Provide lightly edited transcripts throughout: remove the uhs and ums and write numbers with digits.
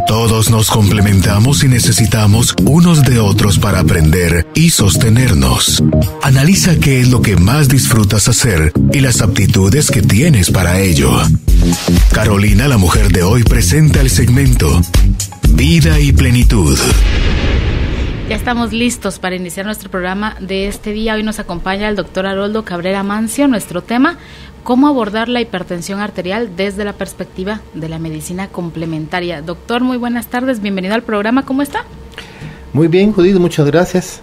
Todos nos complementamos y necesitamos unos de otros para aprender y sostenernos. Analiza qué es lo que más disfrutas hacer y las aptitudes que tienes para ello. Carolina, la mujer de hoy, presenta el segmento Vida y Plenitud. Ya estamos listos para iniciar nuestro programa de este día. Hoy nos acompaña el doctor Haroldo Cabrera Mancio. Nuestro tema: cómo abordar la hipertensión arterial desde la perspectiva de la medicina complementaria. Doctor, muy buenas tardes, bienvenido al programa, ¿cómo está? Muy bien, Judith, muchas gracias.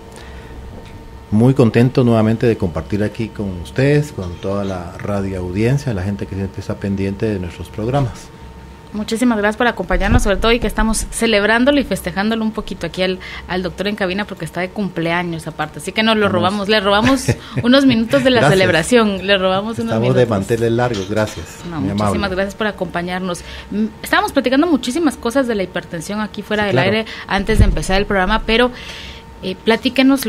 Muy contento nuevamente de compartir aquí con ustedes, con toda la radio audiencia, la gente que siempre está pendiente de nuestros programas. Muchísimas gracias por acompañarnos, sobre todo hoy que estamos celebrándolo y festejándolo un poquito aquí al doctor en cabina, porque está de cumpleaños aparte, así que nos lo robamos, le robamos unos minutos de la gracias. Celebración, le robamos unos Estamos minutos. de manteles largos, gracias. No, muchísimas amable. gracias por acompañarnos. Estábamos platicando muchísimas cosas de la hipertensión aquí fuera Sí, del claro. aire antes de empezar el programa, pero platíquenos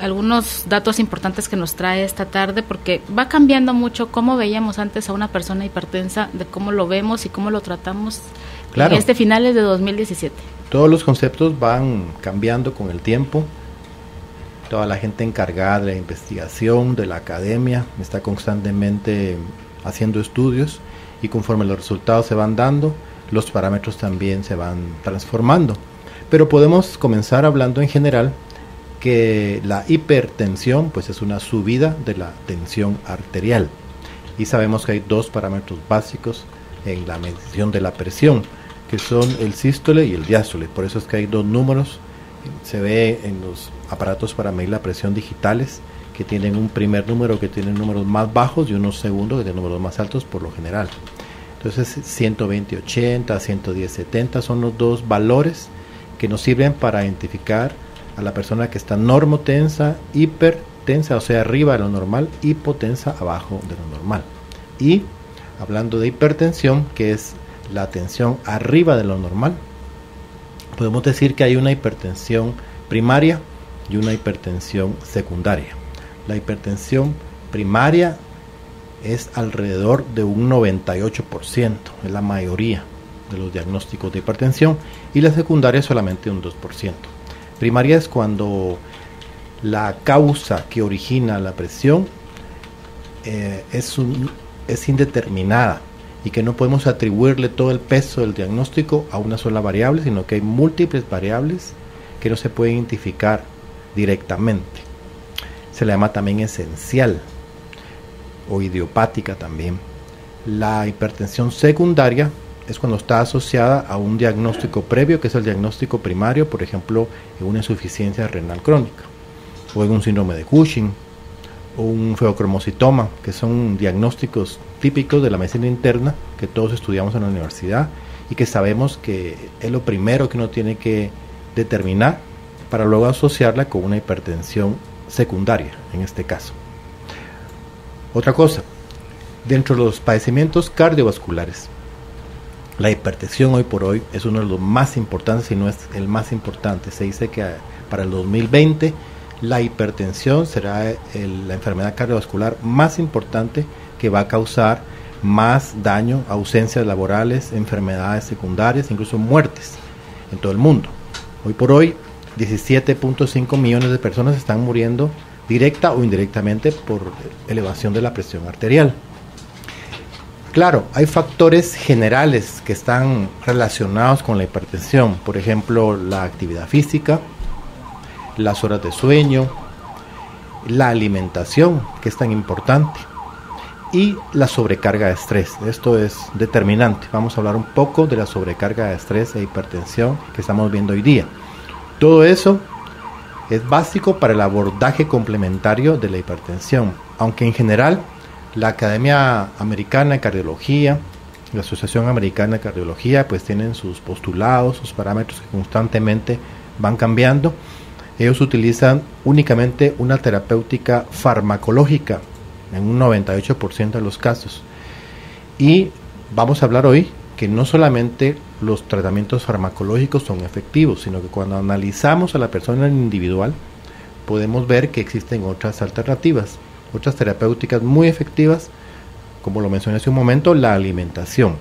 algunos datos importantes que nos trae esta tarde, porque va cambiando mucho cómo veíamos antes a una persona hipertensa, de cómo lo vemos y cómo lo tratamos Claro. en finales de 2017. Todos los conceptos van cambiando con el tiempo. Toda la gente encargada de la investigación, de la academia, está constantemente haciendo estudios, y conforme los resultados se van dando, los parámetros también se van transformando. Pero podemos comenzar hablando en general que la hipertensión pues es una subida de la tensión arterial, y sabemos que hay dos parámetros básicos en la medición de la presión, que son el sístole y el diástole. Por eso es que hay dos números. Se ve en los aparatos para medir la presión digitales que tienen un primer número que tiene números más bajos y unos segundos que tienen números más altos por lo general. Entonces 120/80, 110/70 son los dos valores que nos sirven para identificar a la persona que está normotensa, hipertensa, o sea, arriba de lo normal, hipotensa, abajo de lo normal. Y hablando de hipertensión, que es la tensión arriba de lo normal, podemos decir que hay una hipertensión primaria y una hipertensión secundaria. La hipertensión primaria es alrededor de un 98%, es la mayoría de los diagnósticos de hipertensión, y la secundaria es solamente un 2%. Primaria es cuando la causa que origina la presión es indeterminada, y que no podemos atribuirle todo el peso del diagnóstico a una sola variable, sino que hay múltiples variables que no se pueden identificar directamente. Se le llama también esencial o idiopática también. La hipertensión secundaria es cuando está asociada a un diagnóstico previo, que es el diagnóstico primario, por ejemplo, en una insuficiencia renal crónica, o en un síndrome de Cushing, o un feocromocitoma, que son diagnósticos típicos de la medicina interna que todos estudiamos en la universidad, y que sabemos que es lo primero que uno tiene que determinar para luego asociarla con una hipertensión secundaria, en este caso. Otra cosa, dentro de los padecimientos cardiovasculares, la hipertensión hoy por hoy es uno de los más importantes, si no es el más importante. Se dice que para el 2020 la hipertensión será la enfermedad cardiovascular más importante, que va a causar más daño, ausencias laborales, enfermedades secundarias, incluso muertes en todo el mundo. Hoy por hoy 17.5 millones de personas están muriendo directa o indirectamente por elevación de la presión arterial. Claro, hay factores generales que están relacionados con la hipertensión, por ejemplo, la actividad física, las horas de sueño, la alimentación, que es tan importante, y la sobrecarga de estrés. Esto es determinante. Vamos a hablar un poco de la sobrecarga de estrés e hipertensión que estamos viendo hoy día. Todo eso es básico para el abordaje complementario de la hipertensión, aunque en general la Academia Americana de Cardiología, la Asociación Americana de Cardiología, pues tienen sus postulados, sus parámetros que constantemente van cambiando. Ellos utilizan únicamente una terapéutica farmacológica en un 98% de los casos. Y vamos a hablar hoy que no solamente los tratamientos farmacológicos son efectivos, sino que cuando analizamos a la persona individual, podemos ver que existen otras alternativas, otras terapéuticas muy efectivas, como lo mencioné hace un momento, la alimentación.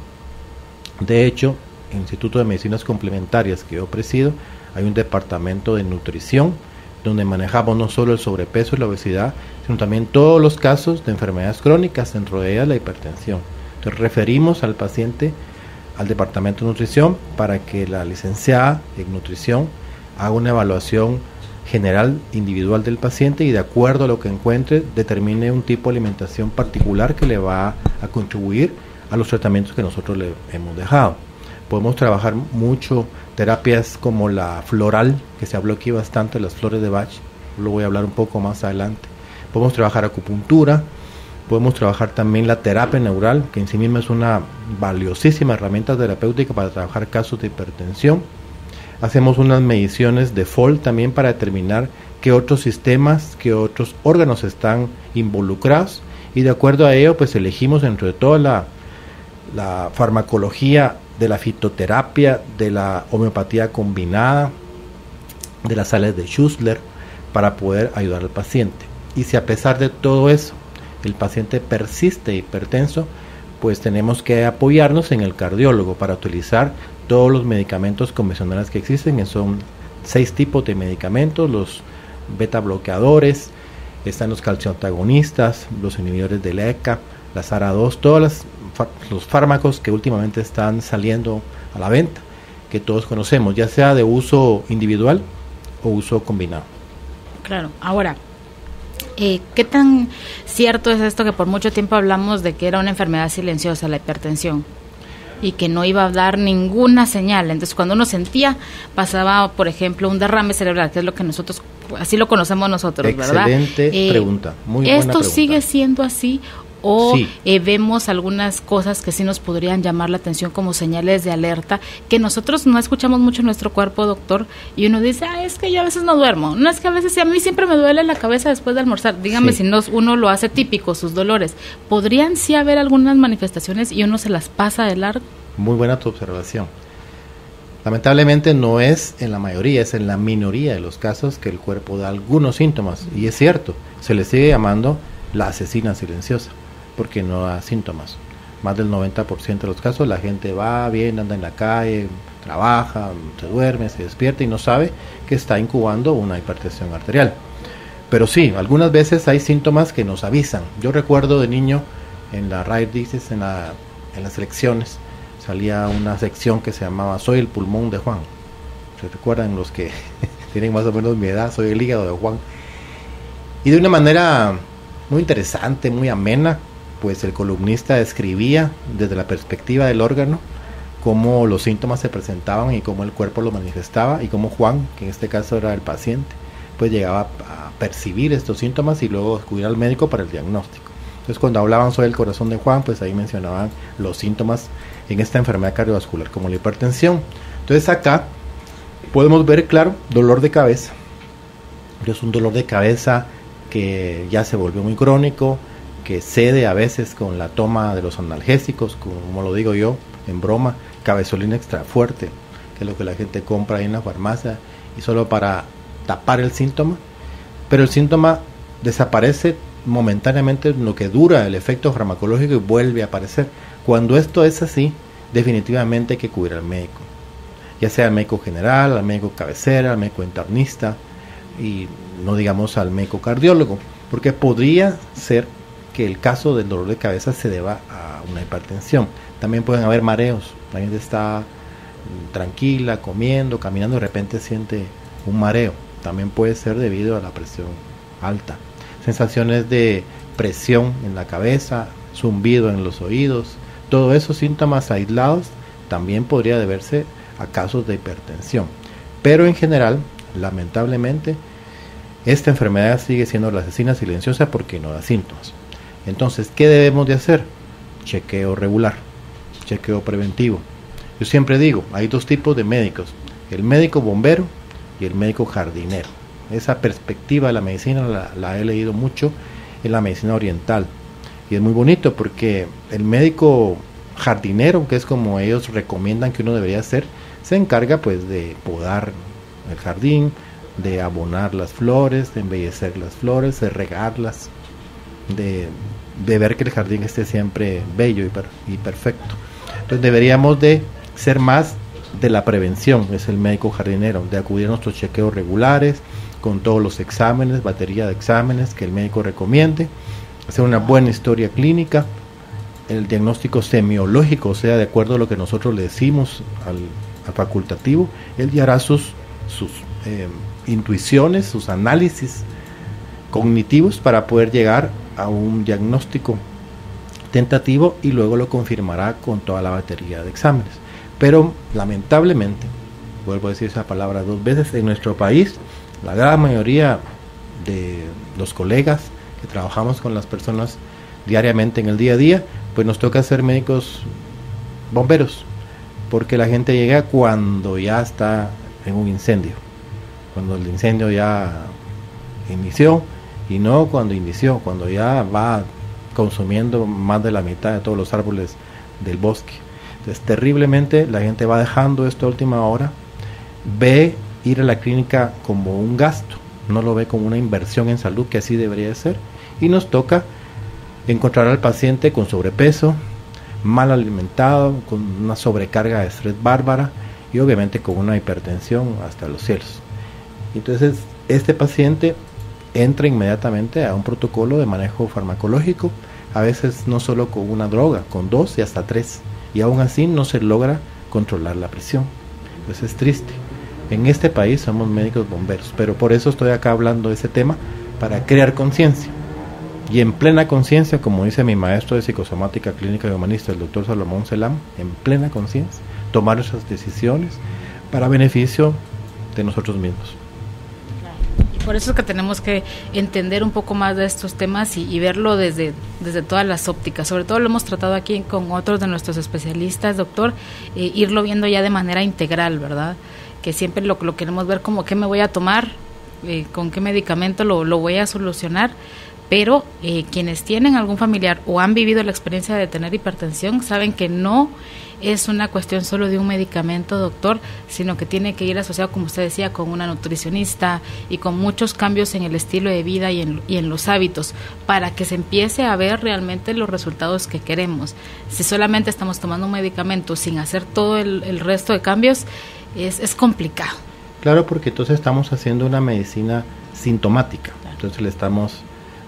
De hecho, Instituto de Medicinas Complementarias que yo presido, hay un departamento de nutrición donde manejamos no solo el sobrepeso y la obesidad, sino también todos los casos de enfermedades crónicas, dentro de ellas la hipertensión. Entonces referimos al paciente al departamento de nutrición para que la licenciada en nutrición haga una evaluación general individual del paciente y de acuerdo a lo que encuentre determine un tipo de alimentación particular que le va a contribuir a los tratamientos que nosotros le hemos dejado. Podemos trabajar mucho terapias como la floral, que se habló aquí bastante, las flores de Bach, lo voy a hablar un poco más adelante. Podemos trabajar acupuntura, podemos trabajar también la terapia neural, que en sí misma es una valiosísima herramienta terapéutica para trabajar casos de hipertensión. Hacemos unas mediciones de FOL también para determinar qué otros sistemas, qué otros órganos están involucrados y de acuerdo a ello pues elegimos dentro de toda la farmacología de la fitoterapia, de la homeopatía combinada, de las sales de Schussler para poder ayudar al paciente. Y si a pesar de todo eso el paciente persiste hipertenso, pues tenemos que apoyarnos en el cardiólogo para utilizar todos los medicamentos convencionales que existen, que son 6 tipos de medicamentos, los beta bloqueadores, están los calcioantagonistas, los inhibidores del ECA, la SARA2, todos los fármacos que últimamente están saliendo a la venta, que todos conocemos, ya sea de uso individual o uso combinado. Claro, ahora, ¿qué tan cierto es esto que por mucho tiempo hablamos de que era una enfermedad silenciosa la hipertensión y que no iba a dar ninguna señal? Entonces cuando uno sentía, pasaba por ejemplo un derrame cerebral, que es lo que nosotros, así lo conocemos nosotros, ¿verdad? Excelente pregunta, muy buena pregunta. ¿Esto sigue siendo así? O sí. Vemos algunas cosas que sí nos podrían llamar la atención como señales de alerta, que nosotros no escuchamos mucho en nuestro cuerpo, doctor, y uno dice, es que yo a veces no duermo, no es que a veces, a mí siempre me duele la cabeza después de almorzar, dígame si no, uno lo hace típico, sus dolores, ¿podrían sí haber algunas manifestaciones y uno se las pasa de largo? Muy buena tu observación. Lamentablemente no es en la mayoría, es en la minoría de los casos que el cuerpo da algunos síntomas, y es cierto, se le sigue llamando la asesina silenciosa, porque no da síntomas. Más del 90% de los casos la gente va bien, anda en la calle, trabaja, se duerme, se despierta y no sabe que está incubando una hipertensión arterial. Pero sí, algunas veces hay síntomas que nos avisan. Yo recuerdo de niño en la Rare Disease, en las elecciones, salía una sección que se llamaba Soy el pulmón de Juan. ¿Se recuerdan los que tienen más o menos mi edad? Soy el hígado de Juan. Y de una manera muy interesante, muy amena, pues el columnista describía desde la perspectiva del órgano cómo los síntomas se presentaban y cómo el cuerpo lo manifestaba y cómo Juan, que en este caso era el paciente, pues llegaba a percibir estos síntomas y luego acudir al médico para el diagnóstico. Entonces cuando hablaban sobre el corazón de Juan, pues ahí mencionaban los síntomas en esta enfermedad cardiovascular como la hipertensión. Entonces acá podemos ver, claro, dolor de cabeza. Es un dolor de cabeza que ya se volvió muy crónico, que cede a veces con la toma de los analgésicos, como lo digo yo, en broma, cabezolina extra fuerte, que es lo que la gente compra ahí en la farmacia, y solo para tapar el síntoma, pero el síntoma desaparece momentáneamente en lo que dura el efecto farmacológico y vuelve a aparecer. Cuando esto es así, definitivamente hay que acudir al médico, ya sea al médico general, al médico cabecera, al médico internista, y no digamos al médico cardiólogo, porque podría ser que el caso del dolor de cabeza se deba a una hipertensión. También pueden haber mareos, la gente está tranquila, comiendo, caminando, de repente siente un mareo, también puede ser debido a la presión alta. Sensaciones de presión en la cabeza, zumbido en los oídos, todos esos síntomas aislados también podría deberse a casos de hipertensión. Pero en general, lamentablemente, esta enfermedad sigue siendo la asesina silenciosa porque no da síntomas. Entonces, ¿qué debemos de hacer? Chequeo regular, chequeo preventivo. Yo siempre digo, hay dos tipos de médicos, el médico bombero y el médico jardinero. Esa perspectiva de la medicina la he leído mucho en la medicina oriental. Y es muy bonito porque el médico jardinero, que es como ellos recomiendan que uno debería hacer, se encarga pues de podar el jardín, de abonar las flores, de embellecer las flores, de regarlas, de ver que el jardín esté siempre bello y perfecto. Entonces deberíamos de ser más de la prevención es el médico jardinero, de acudir a nuestros chequeos regulares, con todos los exámenes, batería de exámenes que el médico recomiende, hacer una buena historia clínica, el diagnóstico semiológico, o sea, de acuerdo a lo que nosotros le decimos al facultativo, él ya hará sus intuiciones, sus análisis cognitivos para poder llegar a un diagnóstico tentativo y luego lo confirmará con toda la batería de exámenes. Pero lamentablemente, vuelvo a decir esa palabra 2 veces, en nuestro país la gran mayoría de los colegas que trabajamos con las personas diariamente en el día a día, pues nos toca ser médicos bomberos, porque la gente llega cuando ya está en un incendio, cuando el incendio ya inició, y no cuando inició, cuando ya va consumiendo más de la mitad de todos los árboles del bosque. Entonces, terriblemente la gente va dejando esto a última hora, ve ir a la clínica como un gasto, no lo ve como una inversión en salud, que así debería de ser, y nos toca encontrar al paciente con sobrepeso, mal alimentado, con una sobrecarga de estrés bárbara y obviamente con una hipertensión hasta los cielos. Entonces, este paciente entra inmediatamente a un protocolo de manejo farmacológico, a veces no solo con una droga, con 2 y hasta 3, y aún así no se logra controlar la presión. Entonces es triste. En este país somos médicos bomberos, pero por eso estoy acá hablando de ese tema, para crear conciencia. Y en plena conciencia, como dice mi maestro de psicosomática clínica y humanista, el doctor Salomón Selam, en plena conciencia, tomar esas decisiones para beneficio de nosotros mismos. Por eso es que tenemos que entender un poco más de estos temas y verlo desde todas las ópticas. Sobre todo lo hemos tratado aquí con otros de nuestros especialistas, doctor, irlo viendo ya de manera integral, ¿verdad? Que siempre lo queremos ver como qué me voy a tomar, con qué medicamento lo voy a solucionar, pero quienes tienen algún familiar o han vivido la experiencia de tener hipertensión saben que no es una cuestión solo de un medicamento, doctor, sino que tiene que ir asociado, como usted decía, con una nutricionista y con muchos cambios en el estilo de vida y en los hábitos, para que se empiece a ver realmente los resultados que queremos. Si solamente estamos tomando un medicamento sin hacer todo el resto de cambios, es complicado. Claro, porque entonces estamos haciendo una medicina sintomática, claro. Entonces le estamos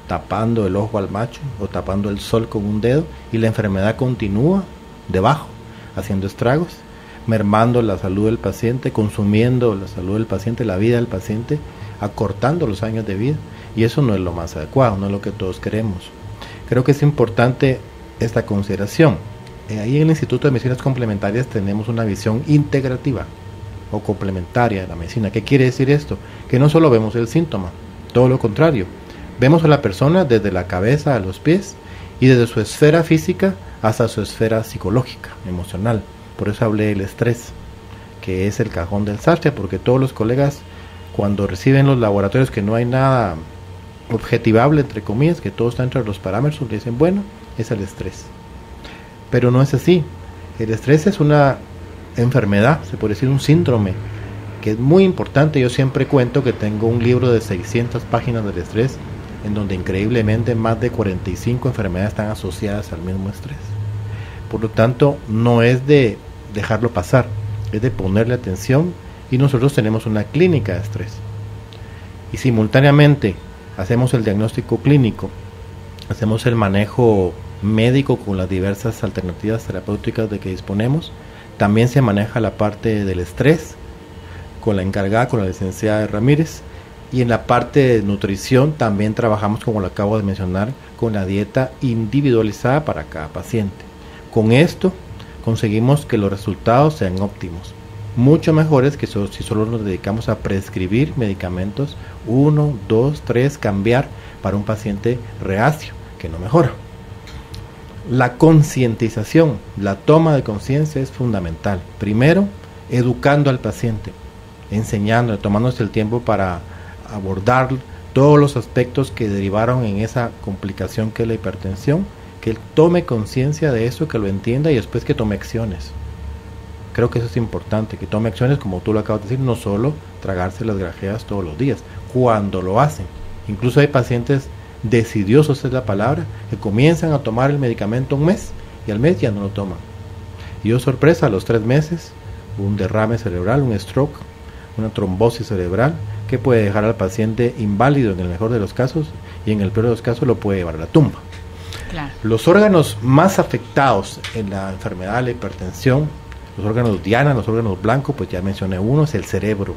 tapando el ojo al macho o tapando el sol con un dedo y la enfermedad continúa debajo, haciendo estragos, mermando la salud del paciente, consumiendo la salud del paciente, la vida del paciente, acortando los años de vida, y eso no es lo más adecuado, no es lo que todos queremos. Creo que es importante esta consideración. Ahí en el Instituto de Medicinas Complementarias tenemos una visión integrativa o complementaria de la medicina. ¿Qué quiere decir esto? Que no solo vemos el síntoma, todo lo contrario, vemos a la persona desde la cabeza a los pies y desde su esfera física hasta su esfera psicológica, emocional. Por eso hablé del estrés, que es el cajón del sastre, porque todos los colegas, cuando reciben los laboratorios que no hay nada objetivable, entre comillas, que todo está dentro de los parámetros, le dicen, bueno, es el estrés. Pero no es así. El estrés es una enfermedad, se puede decir un síndrome, que es muy importante. Yo siempre cuento que tengo un libro de 600 páginas del estrés, en donde increíblemente más de 45 enfermedades están asociadas al mismo estrés. Por lo tanto, no es de dejarlo pasar, es de ponerle atención, y nosotros tenemos una clínica de estrés. Y simultáneamente hacemos el diagnóstico clínico, hacemos el manejo médico con las diversas alternativas terapéuticas de que disponemos. También se maneja la parte del estrés con la encargada, con la licenciada Ramírez. Y en la parte de nutrición también trabajamos, como lo acabo de mencionar, con la dieta individualizada para cada paciente. Con esto conseguimos que los resultados sean óptimos, mucho mejores que si solo nos dedicamos a prescribir medicamentos 1, 2, 3, cambiar para un paciente reacio que no mejora. La concientización, la toma de conciencia es fundamental. Primero, educando al paciente, enseñándole, tomándose el tiempo para abordar todos los aspectos que derivaron en esa complicación que es la hipertensión, que él tome conciencia de eso, que lo entienda y después que tome acciones. Creo que eso es importante, que tome acciones, como tú lo acabas de decir, no solo tragarse las grajeas todos los días, cuando lo hacen. Incluso hay pacientes decidiosos, es la palabra, que comienzan a tomar el medicamento un mes y al mes ya no lo toman. Y yo, sorpresa, a los 3 meses un derrame cerebral, un stroke, una trombosis cerebral, que puede dejar al paciente inválido en el mejor de los casos, y en el peor de los casos lo puede llevar a la tumba. Claro. Los órganos más afectados en la enfermedad de la hipertensión, los órganos diana, los órganos blancos, pues ya mencioné uno, es el cerebro,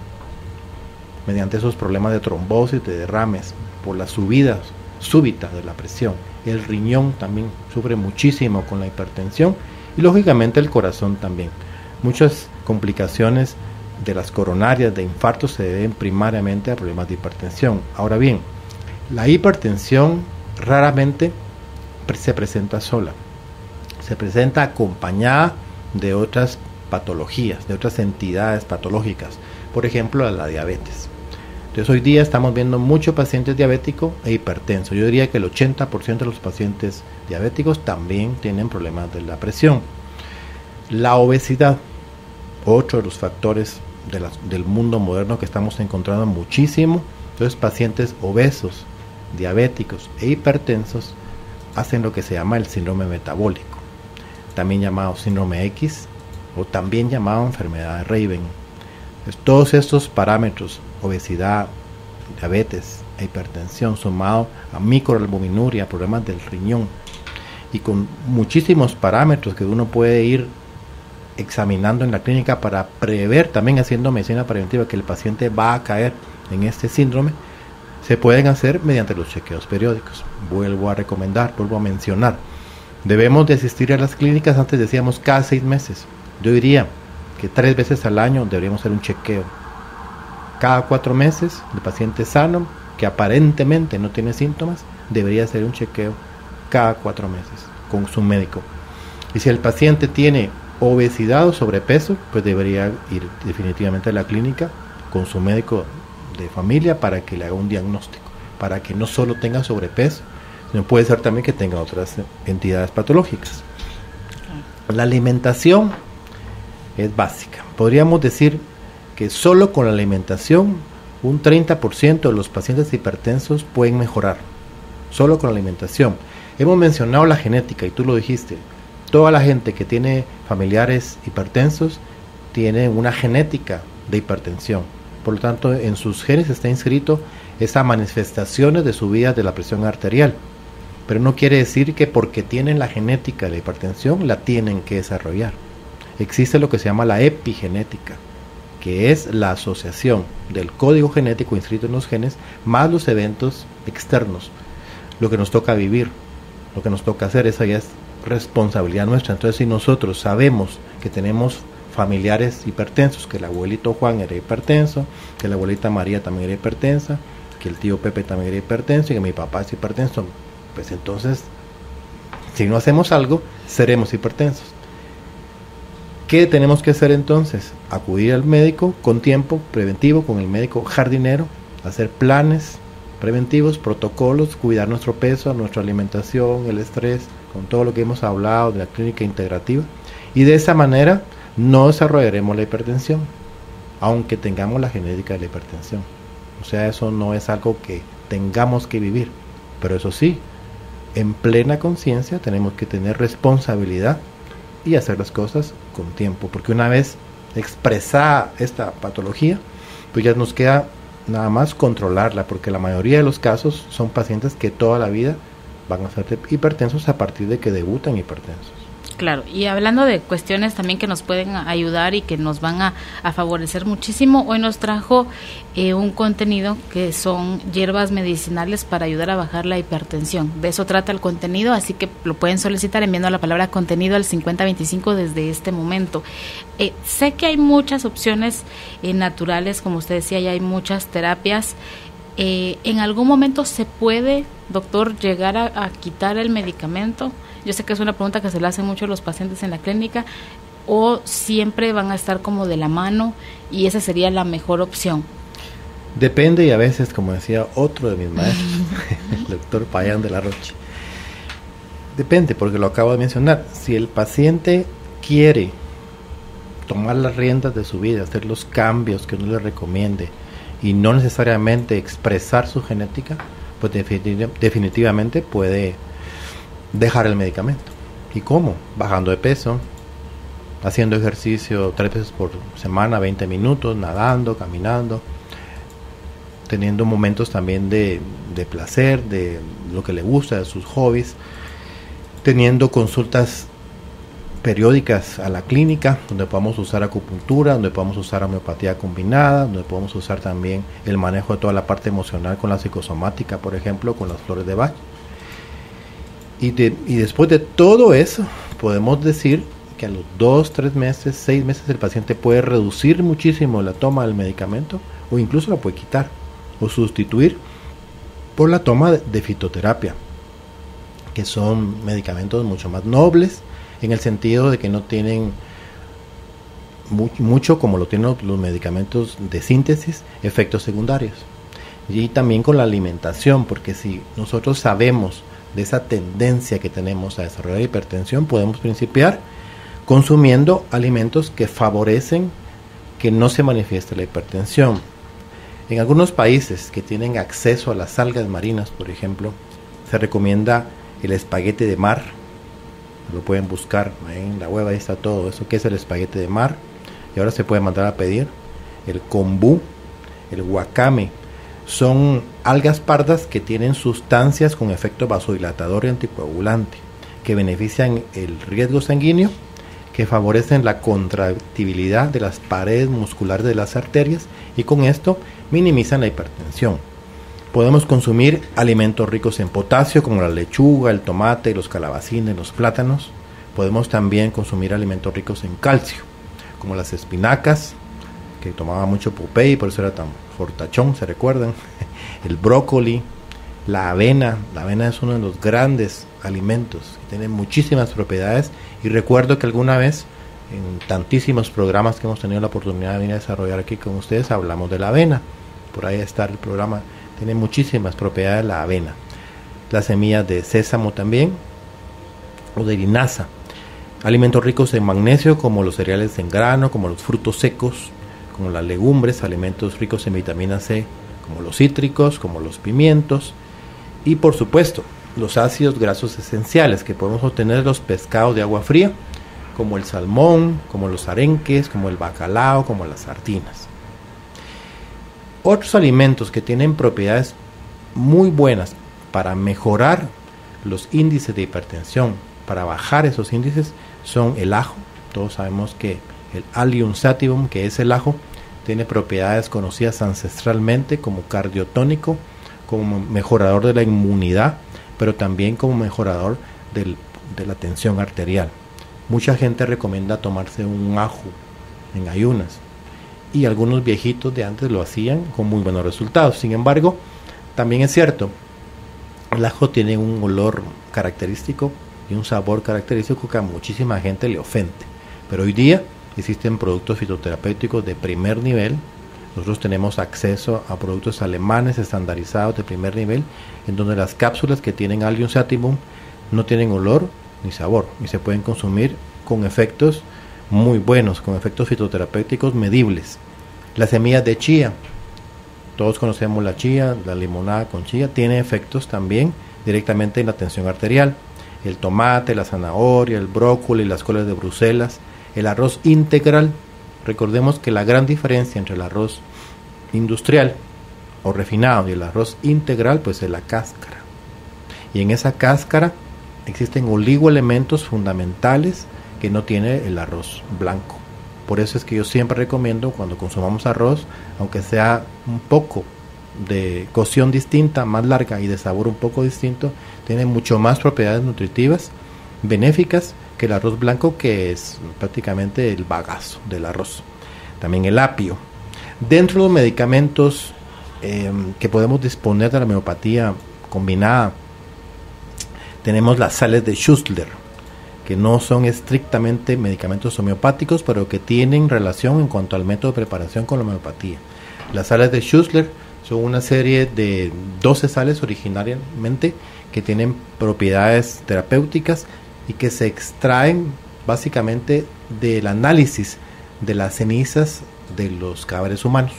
mediante esos problemas de trombosis, de derrames, por la subida súbita de la presión. El riñón también sufre muchísimo con la hipertensión, y lógicamente el corazón también. Muchas complicaciones de las coronarias, de infartos, se deben primariamente a problemas de hipertensión. Ahora bien, la hipertensión raramente se presenta sola, se presenta acompañada de otras patologías, de otras entidades patológicas, por ejemplo la diabetes. Entonces hoy día estamos viendo muchos pacientes diabéticos e hipertensos. Yo diría que el 80% de los pacientes diabéticos también tienen problemas de la presión. La obesidad, otro de los factores del mundo moderno que estamos encontrando muchísimo. Entonces pacientes obesos, diabéticos e hipertensos hacen lo que se llama el síndrome metabólico, también llamado síndrome X o también llamado enfermedad de Raven. Entonces, todos estos parámetros, obesidad, diabetes e hipertensión, sumado a microalbuminuria, problemas del riñón, y con muchísimos parámetros que uno puede ir examinando en la clínica para prever, también haciendo medicina preventiva, que el paciente va a caer en este síndrome, se pueden hacer mediante los chequeos periódicos. Vuelvo a recomendar, vuelvo a mencionar, debemos de asistir a las clínicas, antes decíamos cada 6 meses, yo diría que 3 veces al año deberíamos hacer un chequeo. Cada 4 meses, el paciente sano, que aparentemente no tiene síntomas, debería hacer un chequeo cada 4 meses con su médico. Y si el paciente tiene obesidad o sobrepeso, pues debería ir definitivamente a la clínica con su médico de familia para que le haga un diagnóstico, para que no solo tenga sobrepeso, sino puede ser también que tenga otras entidades patológicas. La alimentación es básica. Podríamos decir que solo con la alimentación un 30% de los pacientes hipertensos pueden mejorar, solo con la alimentación. Hemos mencionado la genética y tú lo dijiste. Toda la gente que tiene familiares hipertensos tiene una genética de hipertensión. Por lo tanto, en sus genes está inscrito esas manifestaciones de subidas de la presión arterial. Pero no quiere decir que porque tienen la genética de la hipertensión la tienen que desarrollar. Existe lo que se llama la epigenética, que es la asociación del código genético inscrito en los genes más los eventos externos. Lo que nos toca vivir, lo que nos toca hacer, esa ya es responsabilidad nuestra. Entonces, si nosotros sabemos que tenemos familiares hipertensos, que el abuelito Juan era hipertenso, que la abuelita María también era hipertensa, que el tío Pepe también era hipertenso y que mi papá es hipertenso, pues entonces, si no hacemos algo, seremos hipertensos. ¿Qué tenemos que hacer entonces? Acudir al médico con tiempo preventivo, con el médico jardinero, hacer planes preventivos, protocolos, cuidar nuestro peso, nuestra alimentación, el estrés, con todo lo que hemos hablado de la clínica integrativa, y de esa manera no desarrollaremos la hipertensión, aunque tengamos la genética de la hipertensión. O sea, eso no es algo que tengamos que vivir, pero eso sí, en plena conciencia tenemos que tener responsabilidad y hacer las cosas con tiempo, porque una vez expresada esta patología, pues ya nos queda nada más controlarla, porque la mayoría de los casos son pacientes que toda la vida van a ser hipertensos a partir de que debutan hipertensos. Claro, y hablando de cuestiones también que nos pueden ayudar y que nos van a favorecer muchísimo, hoy nos trajo un contenido que son hierbas medicinales para ayudar a bajar la hipertensión. De eso trata el contenido, así que lo pueden solicitar enviando la palabra contenido al 5025 desde este momento. Sé que hay muchas opciones naturales, como usted decía, ya hay muchas terapias. ¿En algún momento se puede, doctor, llegar a quitar el medicamento? Yo sé que es una pregunta que se le hacen mucho a los pacientes en la clínica, o siempre van a estar como de la mano y esa sería la mejor opción. Depende, y a veces, como decía otro de mis maestros, el doctor Payán de la Roche, depende, porque lo acabo de mencionar. Si el paciente quiere tomar las riendas de su vida, hacer los cambios que uno le recomiende y no necesariamente expresar su genética, pues definitivamente puede dejar el medicamento. ¿Y cómo? Bajando de peso, haciendo ejercicio 3 veces por semana, 20 minutos, nadando, caminando, teniendo momentos también de placer, de lo que le gusta, de sus hobbies, teniendo consultas periódicas a la clínica, donde podamos usar acupuntura, donde podamos usar homeopatía combinada, donde podemos usar también el manejo de toda la parte emocional con la psicosomática, por ejemplo, con las flores de Bach. Y después de todo eso, podemos decir que a los 2, 3 meses, 6 meses, el paciente puede reducir muchísimo la toma del medicamento, o incluso la puede quitar o sustituir por la toma de fitoterapia, que son medicamentos mucho más nobles, en el sentido de que no tienen mucho, como lo tienen los medicamentos de síntesis, efectos secundarios. Y también con la alimentación, porque si nosotros sabemos de esa tendencia que tenemos a desarrollar hipertensión, podemos principiar consumiendo alimentos que favorecen que no se manifieste la hipertensión. En algunos países que tienen acceso a las algas marinas, por ejemplo, se recomienda el espagueti de mar. Lo pueden buscar en la web, ahí está todo eso, que es el espagueti de mar, y ahora se puede mandar a pedir. El kombu, el wakame, son algas pardas que tienen sustancias con efecto vasodilatador y anticoagulante, que benefician el riesgo sanguíneo, que favorecen la contractibilidad de las paredes musculares de las arterias, y con esto minimizan la hipertensión. Podemos consumir alimentos ricos en potasio, como la lechuga, el tomate, los calabacines, los plátanos. Podemos también consumir alimentos ricos en calcio, como las espinacas, que tomaba mucho Popeye y por eso era tan fortachón, ¿se recuerdan? El brócoli, la avena. La avena es uno de los grandes alimentos, tiene muchísimas propiedades, y recuerdo que alguna vez, en tantísimos programas que hemos tenido la oportunidad de venir a desarrollar aquí con ustedes, hablamos de la avena. Por ahí está el programa. Tiene muchísimas propiedades la avena. Las semillas de sésamo también, o de linaza. Alimentos ricos en magnesio, como los cereales en grano, como los frutos secos, como las legumbres. Alimentos ricos en vitamina C, como los cítricos, como los pimientos. Y por supuesto, los ácidos grasos esenciales que podemos obtener de los pescados de agua fría, como el salmón, como los arenques, como el bacalao, como las sardinas. Otros alimentos que tienen propiedades muy buenas para mejorar los índices de hipertensión, para bajar esos índices, son el ajo. Todos sabemos que el Allium sativum, que es el ajo, tiene propiedades conocidas ancestralmente como cardiotónico, como mejorador de la inmunidad, pero también como mejorador de la tensión arterial. Mucha gente recomienda tomarse un ajo en ayunas, y algunos viejitos de antes lo hacían con muy buenos resultados. Sin embargo, también es cierto, el ajo tiene un olor característico y un sabor característico que a muchísima gente le ofende. Pero hoy día existen productos fitoterapéuticos de primer nivel. Nosotros tenemos acceso a productos alemanes estandarizados de primer nivel, en donde las cápsulas que tienen Allium sativum no tienen olor ni sabor, y se pueden consumir con efectos muy buenos, con efectos fitoterapéuticos medibles. Las semillas de chía, todos conocemos la chía, la limonada con chía, tiene efectos también directamente en la tensión arterial. El tomate, la zanahoria, el brócoli, las coles de Bruselas, el arroz integral. Recordemos que la gran diferencia entre el arroz industrial o refinado y el arroz integral, pues es la cáscara. Y en esa cáscara existen oligoelementos fundamentales que no tiene el arroz blanco. Por eso es que yo siempre recomiendo, cuando consumamos arroz, aunque sea un poco de cocción distinta, más larga y de sabor un poco distinto, tiene mucho más propiedades nutritivas, benéficas, que el arroz blanco, que es prácticamente el bagazo del arroz. También el apio. Dentro de los medicamentos que podemos disponer de la homeopatía combinada, tenemos las sales de Schussler, que no son estrictamente medicamentos homeopáticos, pero que tienen relación en cuanto al método de preparación con la homeopatía. Las sales de Schussler son una serie de 12 sales originariamente que tienen propiedades terapéuticas y que se extraen básicamente del análisis de las cenizas de los cadáveres humanos.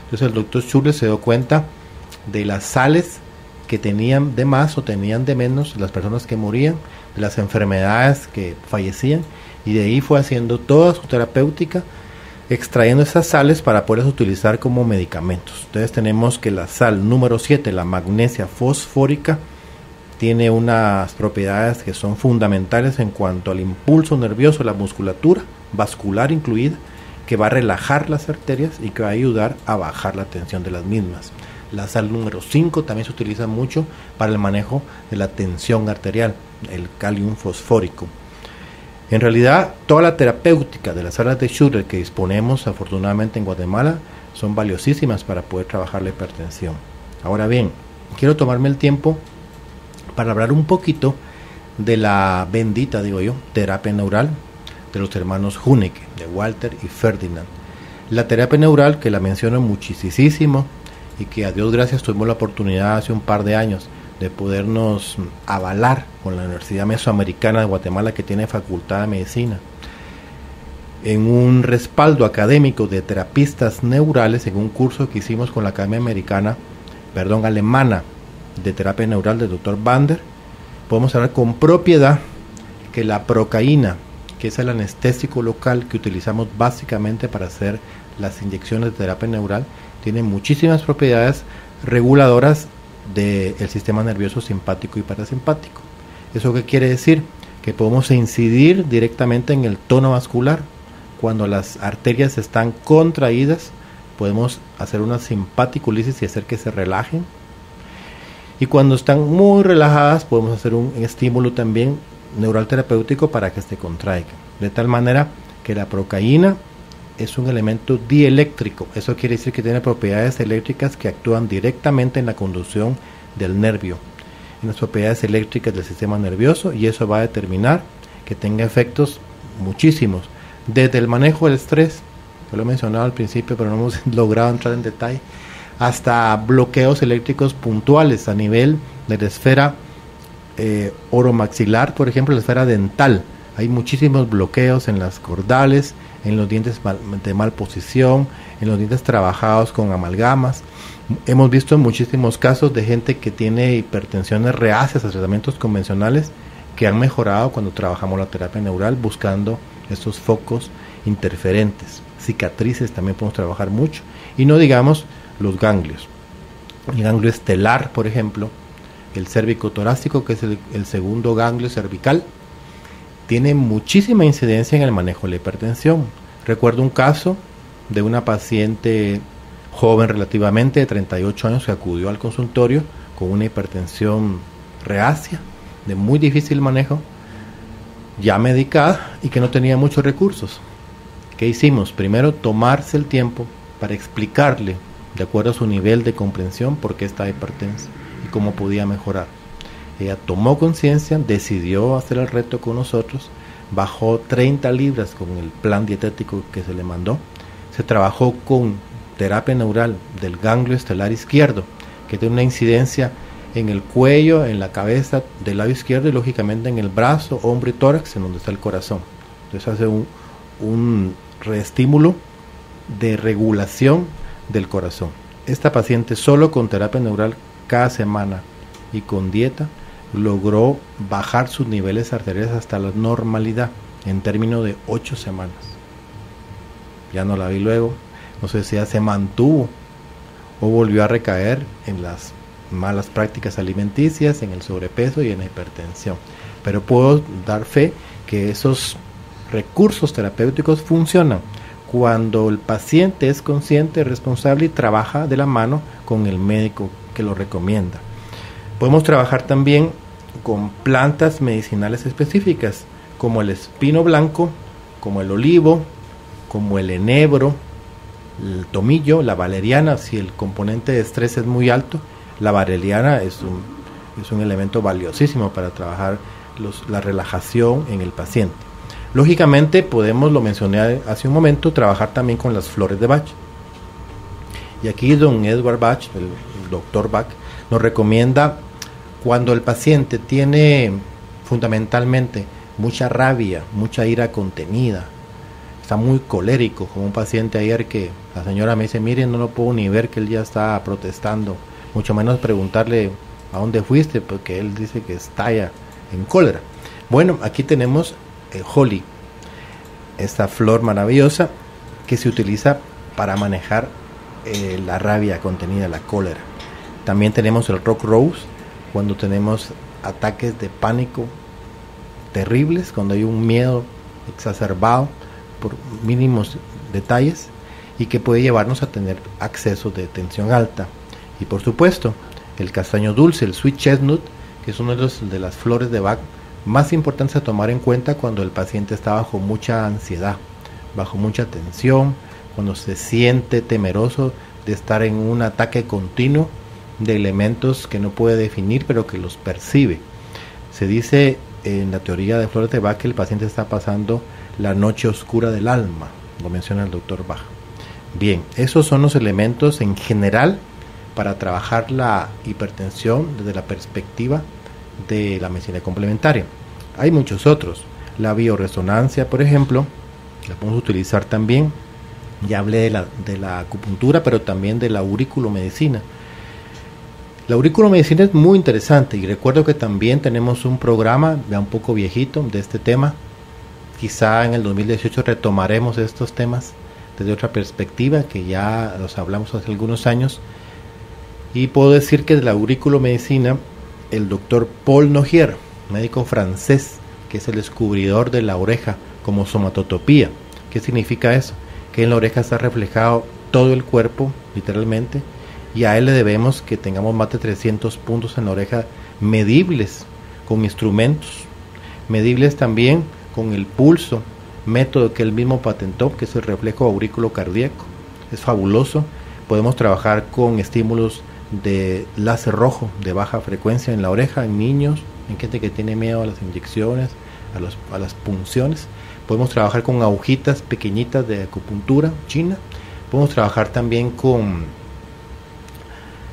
Entonces el doctor Schussler se dio cuenta de las sales que tenían de más o tenían de menos las personas que morían, de las enfermedades que fallecían, y de ahí fue haciendo toda su terapéutica, extrayendo esas sales para poderlas utilizar como medicamentos. Entonces tenemos que la sal número 7, la magnesia fosfórica, tiene unas propiedades que son fundamentales en cuanto al impulso nervioso, la musculatura vascular incluida, que va a relajar las arterias y que va a ayudar a bajar la tensión de las mismas. La sal número 5 también se utiliza mucho para el manejo de la tensión arterial, el calium fosfórico. En realidad, toda la terapéutica de las salas de Schuller que disponemos afortunadamente en Guatemala son valiosísimas para poder trabajar la hipertensión. Ahora bien, quiero tomarme el tiempo para hablar un poquito de la bendita, digo yo, terapia neural de los hermanos Hunecke, de Walter y Ferdinand. La terapia neural, que la menciono muchísimo y que a Dios gracias tuvimos la oportunidad hace un par de años de podernos avalar con la Universidad Mesoamericana de Guatemala, que tiene facultad de medicina, en un respaldo académico de terapistas neurales en un curso que hicimos con la Academia Alemana de Terapia Neural del Dr. Bander. Podemos hablar con propiedad que la procaína, que es el anestésico local que utilizamos básicamente para hacer las inyecciones de terapia neural, tiene muchísimas propiedades reguladoras del sistema nervioso simpático y parasimpático. ¿Eso qué quiere decir? Que podemos incidir directamente en el tono vascular. Cuando las arterias están contraídas, podemos hacer una simpaticulisis y hacer que se relajen. Y cuando están muy relajadas, podemos hacer un estímulo también neural terapéutico para que se contraiga. De tal manera que la procaína es un elemento dieléctrico. Eso quiere decir que tiene propiedades eléctricas que actúan directamente en la conducción del nervio, en las propiedades eléctricas del sistema nervioso, y eso va a determinar que tenga efectos muchísimos, desde el manejo del estrés, que lo he mencionado al principio pero no hemos logrado entrar en detalle, hasta bloqueos eléctricos puntuales a nivel de la esfera oromaxilar, por ejemplo, la esfera dental. Hay muchísimos bloqueos en las cordales, en los dientes de mal posición, en los dientes trabajados con amalgamas. Hemos visto muchísimos casos de gente que tiene hipertensiones reacias a tratamientos convencionales que han mejorado cuando trabajamos la terapia neural buscando estos focos interferentes. Cicatrices también podemos trabajar mucho, y no digamos los ganglios. El ganglio estelar, por ejemplo, el cérvico-torácico, que es el segundo ganglio cervical, tiene muchísima incidencia en el manejo de la hipertensión. Recuerdo un caso de una paciente joven relativamente de 38 años que acudió al consultorio con una hipertensión reacia, de muy difícil manejo, ya medicada y que no tenía muchos recursos. ¿Qué hicimos? Primero, tomarse el tiempo para explicarle, de acuerdo a su nivel de comprensión, por qué estaba hipertensa y cómo podía mejorar. Ella tomó conciencia, decidió hacer el reto con nosotros, bajó 30 libras con el plan dietético que se le mandó. Se trabajó con terapia neural del ganglio estelar izquierdo, que tiene una incidencia en el cuello, en la cabeza del lado izquierdo y lógicamente en el brazo, hombro y tórax, en donde está el corazón. Entonces hace un reestímulo de regulación del corazón. Esta paciente, solo con terapia neural cada semana y con dieta, logró bajar sus niveles arteriales hasta la normalidad en términos de 8 semanas. Ya no la vi luego, no sé si ya se mantuvo o volvió a recaer en las malas prácticas alimenticias, en el sobrepeso y en la hipertensión. Pero puedo dar fe que esos recursos terapéuticos funcionan cuando el paciente es consciente, responsable y trabaja de la mano con el médico que lo recomienda. Podemos trabajar también con plantas medicinales específicas, como el espino blanco, como el olivo, como el enebro, el tomillo, la valeriana. Si el componente de estrés es muy alto, la valeriana es un elemento valiosísimo para trabajar la relajación en el paciente. Lógicamente podemos, lo mencioné hace un momento, trabajar también con las flores de Bach. Y aquí don Edward Bach, el doctor Bach, nos recomienda cuando el paciente tiene fundamentalmente mucha rabia, mucha ira contenida, está muy colérico, como un paciente ayer que la señora me dice, miren, no lo puedo ni ver que él ya está protestando, mucho menos preguntarle a dónde fuiste, porque él dice que estalla en cólera. Bueno, aquí tenemos el holly. esta flor maravillosa que se utiliza para manejar la rabia contenida, la cólera. También tenemos el rock rose, cuando tenemos ataques de pánico terribles, cuando hay un miedo exacerbado por mínimos detalles y que puede llevarnos a tener accesos de tensión alta. Y por supuesto, el castaño dulce, el sweet chestnut, que es uno de las flores de Bach más importantes a tomar en cuenta cuando el paciente está bajo mucha ansiedad, bajo mucha tensión, cuando se siente temeroso de estar en un ataque continuo de elementos que no puede definir pero que los percibe. Se dice en la teoría de flores de Bach que el paciente está pasando la noche oscura del alma, lo menciona el doctor Bach. Bien, esos son los elementos en general para trabajar la hipertensión desde la perspectiva de la medicina complementaria. Hay muchos otros, la bioresonancia, por ejemplo, la podemos utilizar también. Ya hablé de la acupuntura, pero también de la auriculomedicina. La auriculomedicina es muy interesante y recuerdo que también tenemos un programa ya un poco viejito de este tema. Quizá en el 2018 retomaremos estos temas desde otra perspectiva, que ya los hablamos hace algunos años. Y puedo decir que de la auriculomedicina, el doctor Paul Nogier, médico francés, que es el descubridor de la oreja como somatotopía. ¿Qué significa eso? Que en la oreja está reflejado todo el cuerpo, literalmente, y a él le debemos que tengamos más de 300 puntos en la oreja medibles con instrumentos, medibles también con el pulso, método que él mismo patentó, que es el reflejo aurículo cardíaco. Es fabuloso. Podemos trabajar con estímulos de láser rojo de baja frecuencia en la oreja, en niños, en gente que tiene miedo a las inyecciones, a las punciones. Podemos trabajar con agujitas pequeñitas de acupuntura china. Podemos trabajar también con,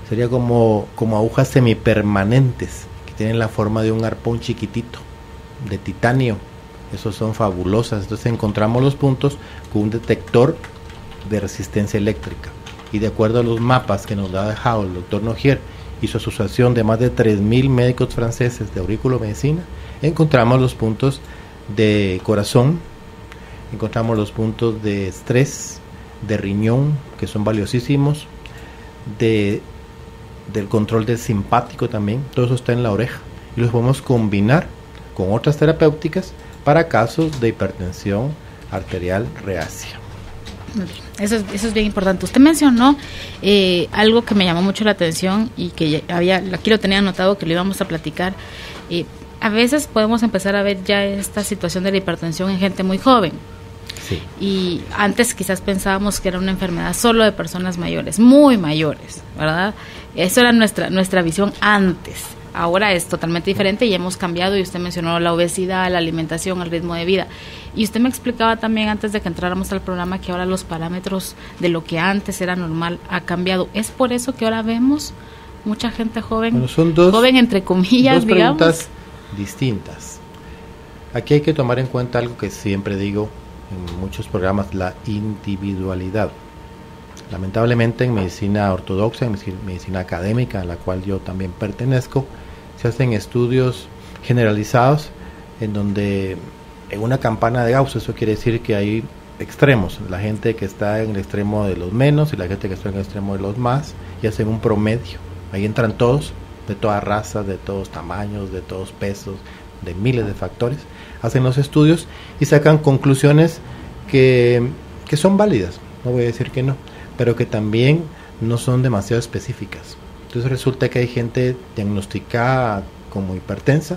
sería como agujas semipermanentes, que tienen la forma de un arpón chiquitito, de titanio. Esos son fabulosas. Entonces encontramos los puntos con un detector de resistencia eléctrica. Y de acuerdo a los mapas que nos ha dejado el doctor Nogier y su asociación de más de 3.000 médicos franceses de auriculomedicina, encontramos los puntos de corazón, encontramos los puntos de estrés, de riñón, que son valiosísimos, del control del simpático también. Todo eso está en la oreja y los podemos combinar con otras terapéuticas para casos de hipertensión arterial reacia. Eso es bien importante. Usted mencionó algo que me llamó mucho la atención y que aquí lo tenía anotado, que lo íbamos a platicar. A veces podemos empezar a ver ya esta situación de la hipertensión en gente muy joven. Sí. Y antes quizás pensábamos que era una enfermedad solo de personas mayores, muy mayores, ¿verdad? Eso era nuestra visión antes. Ahora es totalmente diferente y hemos cambiado, y usted mencionó la obesidad, la alimentación, el ritmo de vida. Y usted me explicaba también antes de que entráramos al programa que ahora los parámetros de lo que antes era normal ha cambiado. ¿Es por eso que ahora vemos mucha gente joven? Bueno, son joven entre comillas, dos preguntas distintas. Aquí hay que tomar en cuenta algo que siempre digo en muchos programas, la individualidad. Lamentablemente en medicina ortodoxa, en medicina académica, a la cual yo también pertenezco, se hacen estudios generalizados en donde en una campana de Gauss, eso quiere decir que hay extremos, la gente que está en el extremo de los menos y la gente que está en el extremo de los más, y hacen un promedio. Ahí entran todos, de todas razas, de todos tamaños, de todos pesos, de miles de factores, hacen los estudios y sacan conclusiones que son válidas, no voy a decir que no, pero que también no son demasiado específicas. Entonces resulta que hay gente diagnosticada como hipertensa,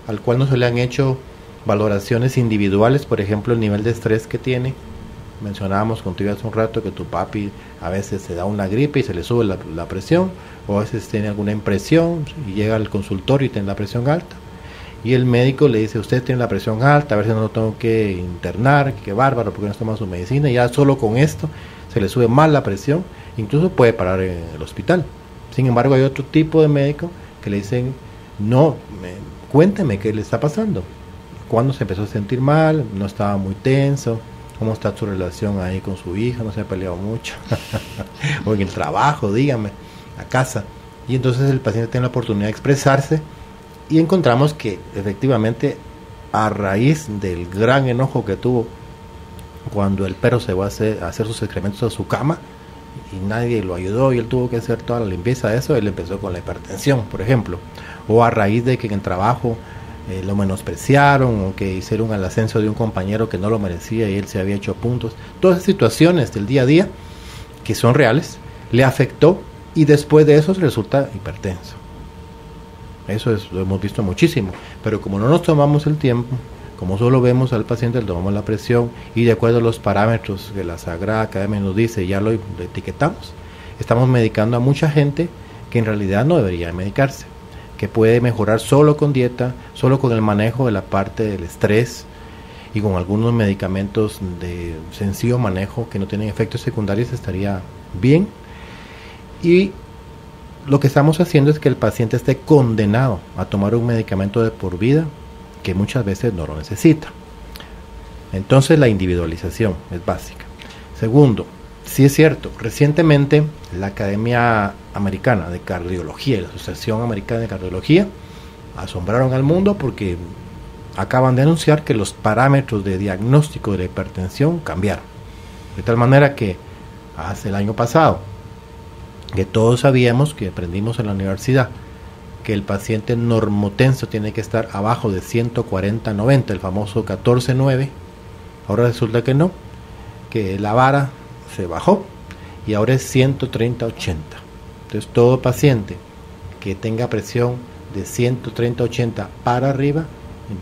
al cual no se le han hecho valoraciones individuales, por ejemplo el nivel de estrés que tiene. Mencionábamos contigo hace un rato que tu papi a veces se da una gripe y se le sube la presión, o a veces tiene alguna impresión y llega al consultorio y tiene la presión alta, y el médico le dice: usted tiene la presión alta, a ver si no lo tengo que internar, qué bárbaro, porque no toma su medicina, y ya solo con esto se le sube mal la presión, incluso puede parar en el hospital. Sin embargo, hay otro tipo de médico que le dicen: no, cuénteme qué le está pasando, cuándo se empezó a sentir mal, no estaba muy tenso, cómo está su relación ahí con su hija, no se ha peleado mucho, o en el trabajo, dígame, a casa. Y entonces el paciente tiene la oportunidad de expresarse y encontramos que efectivamente, a raíz del gran enojo que tuvo cuando el perro se va a hacer sus excrementos a su cama y nadie lo ayudó y él tuvo que hacer toda la limpieza de eso, él empezó con la hipertensión, por ejemplo, o a raíz de que en el trabajo lo menospreciaron o que hicieron el ascenso de un compañero que no lo merecía y él se había hecho puntos. Todas esas situaciones del día a día que son reales le afectó y después de eso resulta hipertenso. Eso lo hemos visto muchísimo, pero como no nos tomamos el tiempo, como solo vemos al paciente, le tomamos la presión y de acuerdo a los parámetros que la Sagrada Academia nos dice, ya lo etiquetamos, estamos medicando a mucha gente que en realidad no debería medicarse, que puede mejorar solo con dieta, solo con el manejo de la parte del estrés y con algunos medicamentos de sencillo manejo que no tienen efectos secundarios estaría bien. Y lo que estamos haciendo es que el paciente esté condenado a tomar un medicamento de por vida que muchas veces no lo necesita. Entonces la individualización es básica. Segundo, sí es cierto, recientemente la Academia Americana de Cardiología y la Asociación Americana de Cardiología asombraron al mundo porque acaban de anunciar que los parámetros de diagnóstico de la hipertensión cambiaron. De tal manera que hace el año pasado, que todos sabíamos, que aprendimos en la universidad, que el paciente normotenso tiene que estar abajo de 140/90, el famoso 14/9, ahora resulta que no, que la vara se bajó y ahora es 130/80. Entonces todo paciente que tenga presión de 130/80 para arriba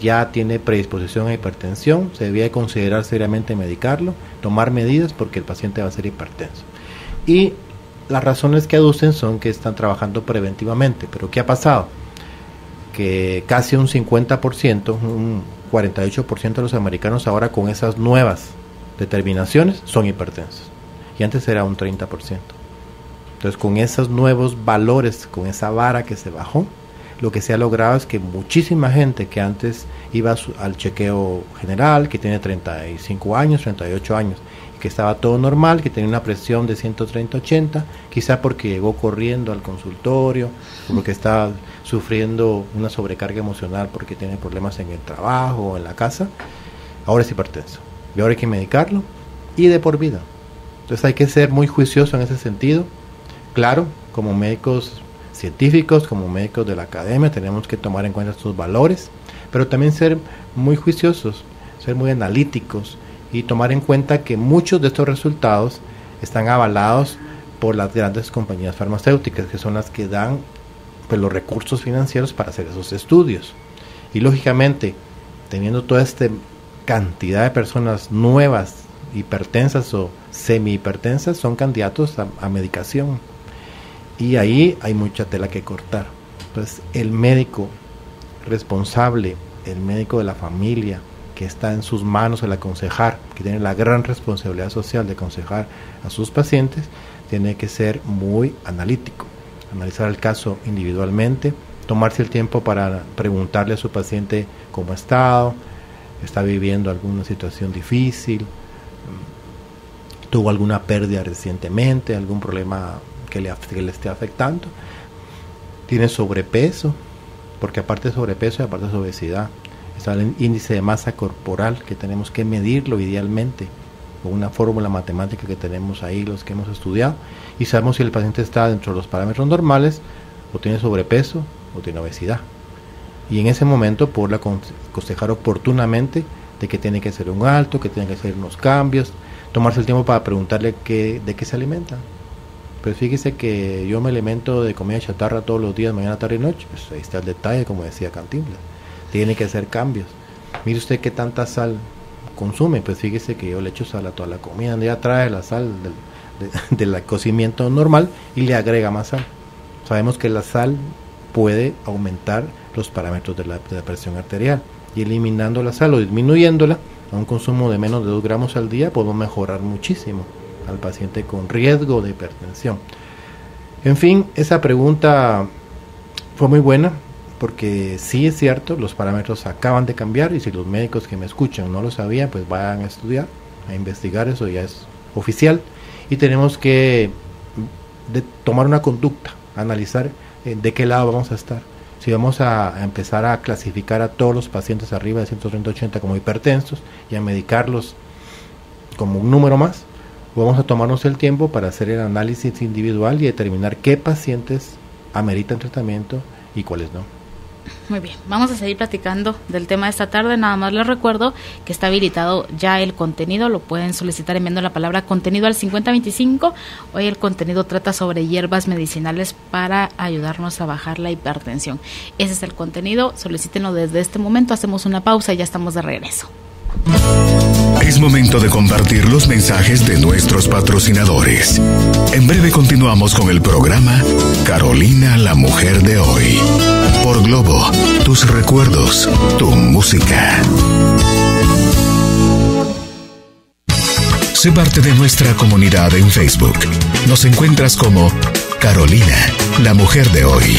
ya tiene predisposición a hipertensión, se debía considerar seriamente medicarlo, tomar medidas porque el paciente va a ser hipertenso. Y las razones que aducen son que están trabajando preventivamente, pero ¿qué ha pasado? Que casi un 50%, un 48% de los americanos ahora con esas nuevas determinaciones son hipertensos, y antes era un 30%. Entonces con esos nuevos valores, con esa vara que se bajó, lo que se ha logrado es que muchísima gente que antes iba al chequeo general, que tiene 35 años, 38 años, que estaba todo normal, que tenía una presión de 130/80, quizá porque llegó corriendo al consultorio, o porque estaba sufriendo una sobrecarga emocional porque tiene problemas en el trabajo o en la casa, ahora es hipertenso. Y ahora hay que medicarlo y de por vida. Entonces hay que ser muy juicioso en ese sentido. Claro, como médicos científicos, como médicos de la academia, tenemos que tomar en cuenta estos valores, pero también ser muy juiciosos, ser muy analíticos, y tomar en cuenta que muchos de estos resultados están avalados por las grandes compañías farmacéuticas, que son las que dan pues, los recursos financieros para hacer esos estudios. Y lógicamente, teniendo toda esta cantidad de personas nuevas, hipertensas o semi-hipertensas, son candidatos a medicación. Y ahí hay mucha tela que cortar. Entonces, el médico responsable, el médico de la familia, que está en sus manos el aconsejar, que tiene la gran responsabilidad social de aconsejar a sus pacientes, tiene que ser muy analítico, analizar el caso individualmente, tomarse el tiempo para preguntarle a su paciente cómo ha estado, está viviendo alguna situación difícil, tuvo alguna pérdida recientemente, algún problema que le esté afectando, tiene sobrepeso, porque aparte de sobrepeso y aparte de obesidad, está el índice de masa corporal, que tenemos que medirlo idealmente con una fórmula matemática que tenemos ahí los que hemos estudiado, y sabemos si el paciente está dentro de los parámetros normales, o tiene sobrepeso, o tiene obesidad. Y en ese momento poderle aconsejar oportunamente de que tiene que hacer un alto, que tiene que hacer unos cambios, tomarse el tiempo para preguntarle de qué se alimenta. Pues fíjese que yo me alimento de comida chatarra todos los días, mañana, tarde y noche. Pues ahí está el detalle, como decía Cantinflas. Tiene que hacer cambios. Mire usted qué tanta sal consume. Pues fíjese que yo le echo sal a toda la comida. Ya trae la sal del cocimiento normal y le agrega más sal. Sabemos que la sal puede aumentar los parámetros de la presión arterial. Y eliminando la sal o disminuyéndola a un consumo de menos de 2 gramos al día, podemos mejorar muchísimo al paciente con riesgo de hipertensión. En fin, esa pregunta fue muy buena, porque sí es cierto, los parámetros acaban de cambiar, y si los médicos que me escuchan no lo sabían, pues vayan a estudiar, a investigar, eso ya es oficial, y tenemos que tomar una conducta, analizar de qué lado vamos a estar. Si vamos a empezar a clasificar a todos los pacientes arriba de 130/80 como hipertensos y a medicarlos como un número más, vamos a tomarnos el tiempo para hacer el análisis individual y determinar qué pacientes ameritan tratamiento y cuáles no. Muy bien, vamos a seguir platicando del tema de esta tarde. Nada más les recuerdo que está habilitado ya el contenido, lo pueden solicitar enviando la palabra contenido al 5025. Hoy el contenido trata sobre hierbas medicinales para ayudarnos a bajar la hipertensión. Ese es el contenido, solicítenlo desde este momento, hacemos una pausa y ya estamos de regreso. Es momento de compartir los mensajes de nuestros patrocinadores. En breve continuamos con el programa Carolina, la mujer de hoy. Por Globo, tus recuerdos, tu música. Sé parte de nuestra comunidad en Facebook. Nos encuentras como Carolina, la mujer de hoy.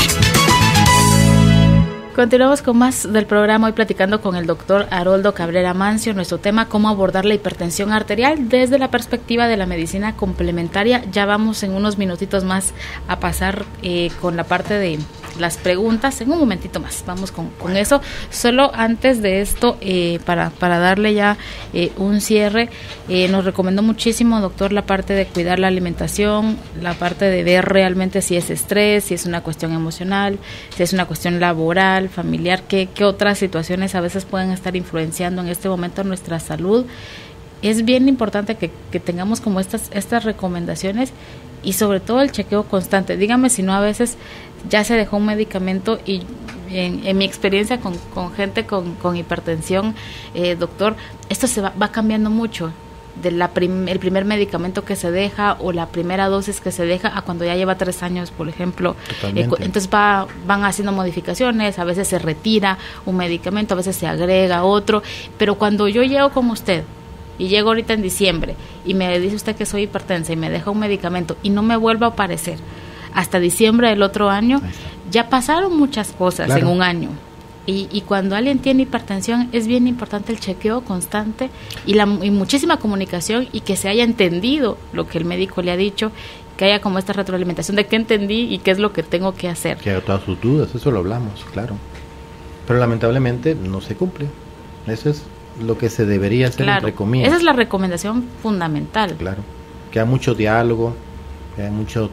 Continuamos con más del programa, hoy platicando con el doctor Haroldo Cabrera Mancio, nuestro tema, cómo abordar la hipertensión arterial desde la perspectiva de la medicina complementaria. Ya vamos en unos minutitos más a pasar con la parte de las preguntas, en un momentito más, vamos con eso. Solo antes de esto, para darle ya un cierre, nos recomendó muchísimo, doctor, la parte de cuidar la alimentación, la parte de ver realmente si es estrés, si es una cuestión emocional, si es una cuestión laboral, familiar, qué otras situaciones a veces pueden estar influenciando en este momento nuestra salud. Es bien importante que tengamos como estas recomendaciones y sobre todo el chequeo constante. Dígame si no, a veces ya se dejó un medicamento y en mi experiencia con gente con hipertensión, doctor, esto se va cambiando mucho. El primer medicamento que se deja o la primera dosis que se deja a cuando ya lleva 3 años, por ejemplo. Entonces van haciendo modificaciones, a veces se retira un medicamento, a veces se agrega otro, pero cuando yo llego con usted y llego ahorita en diciembre y me dice usted que soy hipertensa y me deja un medicamento y no me vuelve a aparecer hasta diciembre del otro año, ya pasaron muchas cosas en un año. Y cuando alguien tiene hipertensión es bien importante el chequeo constante y muchísima comunicación y que se haya entendido lo que el médico le ha dicho, que haya como esta retroalimentación de qué entendí y qué es lo que tengo que hacer. Que haya todas sus dudas, eso lo hablamos, claro. Pero lamentablemente no se cumple. Eso es lo que se debería hacer, claro, entre comillas. Esa es la recomendación fundamental. Claro, que haya mucho diálogo, que haya mucho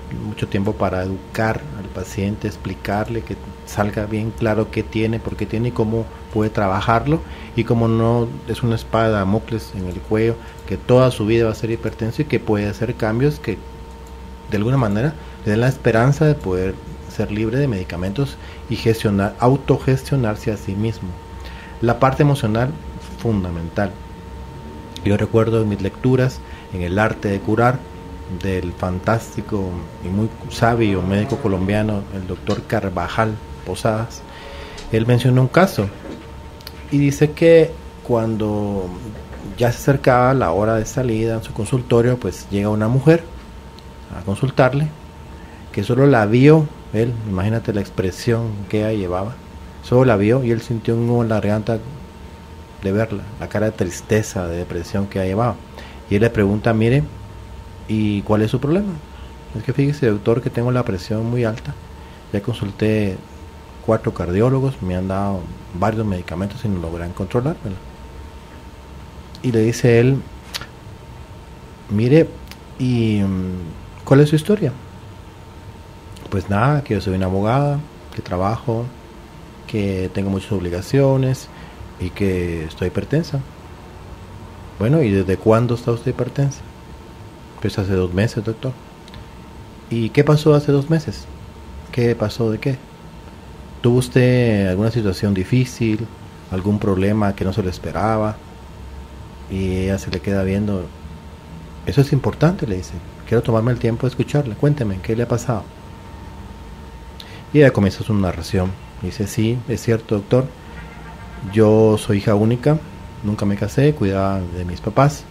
tiempo para educar al paciente, explicarle, que salga bien claro qué tiene, por qué tiene y cómo puede trabajarlo, y cómo no es una espada de Damocles en el cuello, que toda su vida va a ser hipertenso y que puede hacer cambios que de alguna manera le den la esperanza de poder ser libre de medicamentos y autogestionarse a sí mismo. La parte emocional, fundamental. Yo recuerdo en mis lecturas, en El arte de curar, del fantástico y muy sabio médico colombiano, el doctor Carvajal Posadas. Él mencionó un caso y dice que cuando ya se acercaba la hora de salida en su consultorio, pues llega una mujer a consultarle, que solo la vio, él, imagínate la expresión que ella llevaba, solo la vio y él sintió un nudo en la garganta de verla, la cara de tristeza, de depresión que ella llevaba, y él le pregunta, mire, ¿y cuál es su problema? Es que fíjese, doctor, que tengo la presión muy alta, ya consulté 4 cardiólogos, me han dado varios medicamentos y no logran controlármelo. Y le dice él, mire, ¿y cuál es su historia? Pues nada, que yo soy una abogada, que trabajo, que tengo muchas obligaciones y que estoy hipertensa. Bueno, ¿y desde cuándo está usted hipertensa? Pues hace 2 meses, doctor. ¿Y qué pasó hace 2 meses? ¿Qué pasó de qué? ¿Tuvo usted alguna situación difícil? ¿Algún problema que no se le esperaba? Y ella se le queda viendo. Eso es importante, le dice. Quiero tomarme el tiempo de escucharle. Cuénteme, ¿qué le ha pasado? Y ella comienza su narración. Dice, sí, es cierto, doctor. Yo soy hija única. Nunca me casé, cuidaba de mis papás.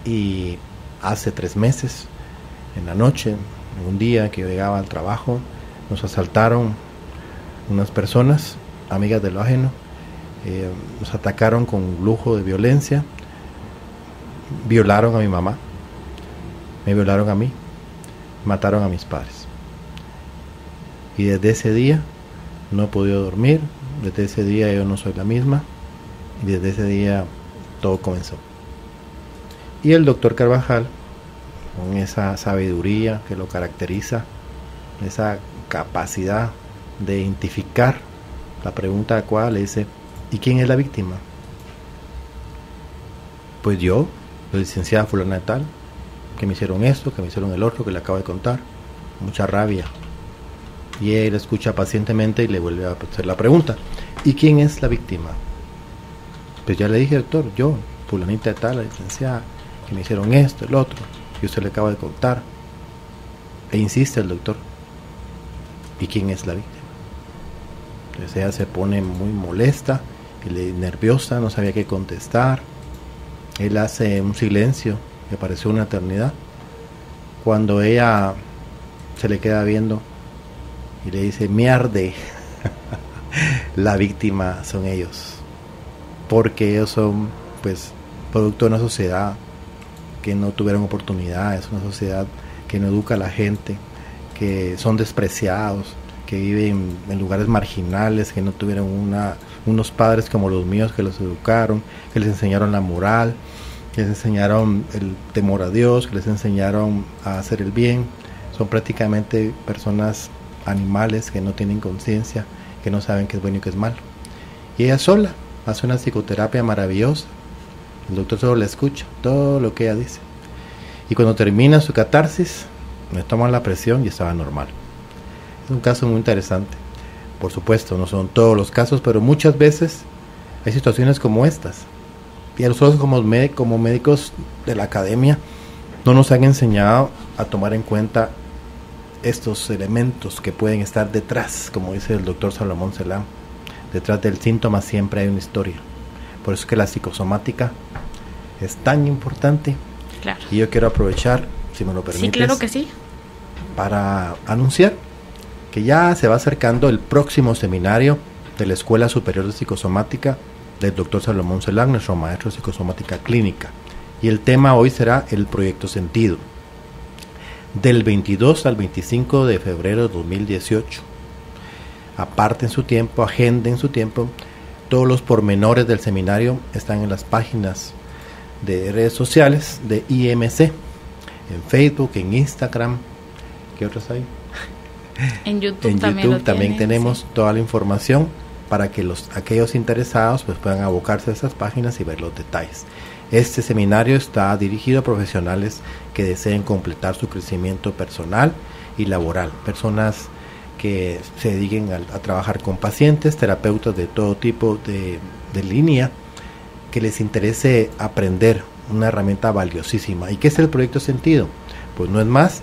Y hace 3 meses, en la noche, en un día que yo llegaba al trabajo, nos asaltaron unas personas, amigas de lo ajeno, nos atacaron con lujo de violencia, violaron a mi mamá, me violaron a mí, mataron a mis padres. Y desde ese día no he podido dormir, desde ese día yo no soy la misma, y desde ese día todo comenzó. Y el doctor Carvajal, con esa sabiduría que lo caracteriza, esa capacidad de identificar la pregunta adecuada, le dice: ¿y quién es la víctima? Pues yo, la licenciada fulana de tal, que me hicieron esto, que me hicieron el otro, que le acabo de contar. Mucha rabia. Y él escucha pacientemente y le vuelve a hacer la pregunta: ¿y quién es la víctima? Pues ya le dije, doctor, yo, fulanita de tal, la licenciada, que me hicieron esto, el otro, y usted le acaba de contar. E insiste el doctor: ¿y quién es la víctima? Entonces ella se pone muy molesta, nerviosa, no sabía qué contestar. Él hace un silencio que pareció una eternidad. Cuando ella se le queda viendo y le dice: mierde, la víctima son ellos, porque ellos son, pues, producto de una sociedad que no tuvieron oportunidades, una sociedad que no educa a la gente, que son despreciados, que viven en lugares marginales, que no tuvieron unos padres como los míos que los educaron, que les enseñaron la moral, que les enseñaron el temor a Dios, que les enseñaron a hacer el bien. Son prácticamente personas animales que no tienen conciencia, que no saben qué es bueno y qué es malo. Y ella sola hace una psicoterapia maravillosa. El doctor solo la escucha, todo lo que ella dice. Y cuando termina su catarsis, me toman la presión y estaba normal. Es un caso muy interesante. Por supuesto, no son todos los casos, pero muchas veces hay situaciones como estas. Y a nosotros como médicos de la academia no nos han enseñado a tomar en cuenta estos elementos que pueden estar detrás, como dice el doctor Salomón Selam. Detrás del síntoma siempre hay una historia. Por eso es que la psicosomática es tan importante. Claro. Y yo quiero aprovechar, si me lo permites, sí, claro que sí, para anunciar que ya se va acercando el próximo seminario de la Escuela Superior de Psicosomática del doctor Salomón Selam, nuestro maestro de psicosomática clínica. Y el tema hoy será el proyecto Sentido, del 22 al 25 de febrero de 2018. Aparten su tiempo, agenden su tiempo. Todos los pormenores del seminario están en las páginas de redes sociales de IMC, en Facebook, en Instagram. ¿Qué otros hay? En YouTube, en también, YouTube también tenemos sí, toda la información para que aquellos interesados pues puedan abocarse a esas páginas y ver los detalles. Este seminario está dirigido a profesionales que deseen completar su crecimiento personal y laboral, personas que se dediquen a trabajar con pacientes, terapeutas de todo tipo de línea, que les interese aprender una herramienta valiosísima. ¿Y qué es el proyecto Sentido? Pues no es más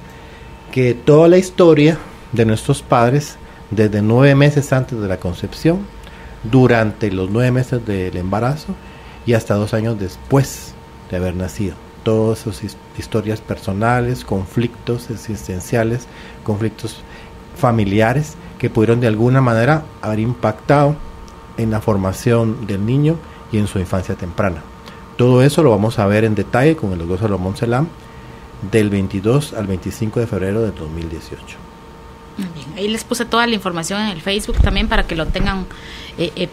que toda la historia de nuestros padres desde 9 meses antes de la concepción, durante los 9 meses del embarazo y hasta 2 años después de haber nacido. Todas sus historias personales, conflictos existenciales, conflictos familiares que pudieron de alguna manera haber impactado en la formación del niño y en su infancia temprana. Todo eso lo vamos a ver en detalle con el doctor Salomón Selam del 22 al 25 de febrero de 2018. Bien, ahí les puse toda la información en el Facebook también para que lo tengan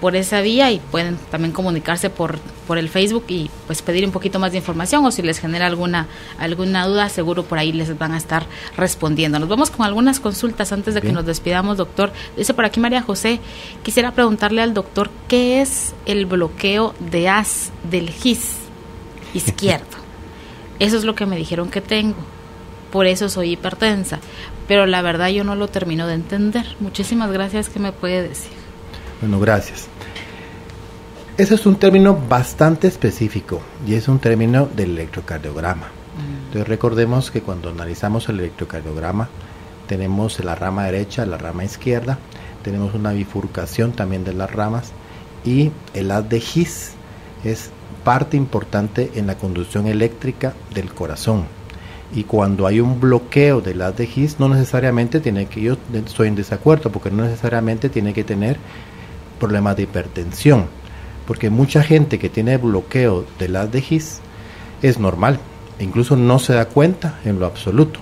por esa vía, y pueden también comunicarse por el Facebook y pues pedir un poquito más de información, o si les genera alguna duda, seguro por ahí les van a estar respondiendo. Nos vamos con algunas consultas antes de que nos despidamos, doctor. Dice por aquí María José: quisiera preguntarle al doctor ¿qué es el bloqueo de haz del GIS izquierdo? Eso es lo que me dijeron que tengo, por eso soy hipertensa, pero la verdad yo no lo termino de entender. Muchísimas gracias. ¿Qué me puede decir? Bueno, gracias. Ese es un término bastante específico y es un término del electrocardiograma. Entonces recordemos que cuando analizamos el electrocardiograma tenemos la rama derecha, la rama izquierda, tenemos una bifurcación también de las ramas, y el haz de GIS es parte importante en la conducción eléctrica del corazón. Y cuando hay un bloqueo del haz de GIS, no necesariamente tiene que, yo estoy en desacuerdo, porque no necesariamente tiene que tener problemas de hipertensión, porque mucha gente que tiene bloqueo del haz de GIS es normal, incluso no se da cuenta en lo absoluto,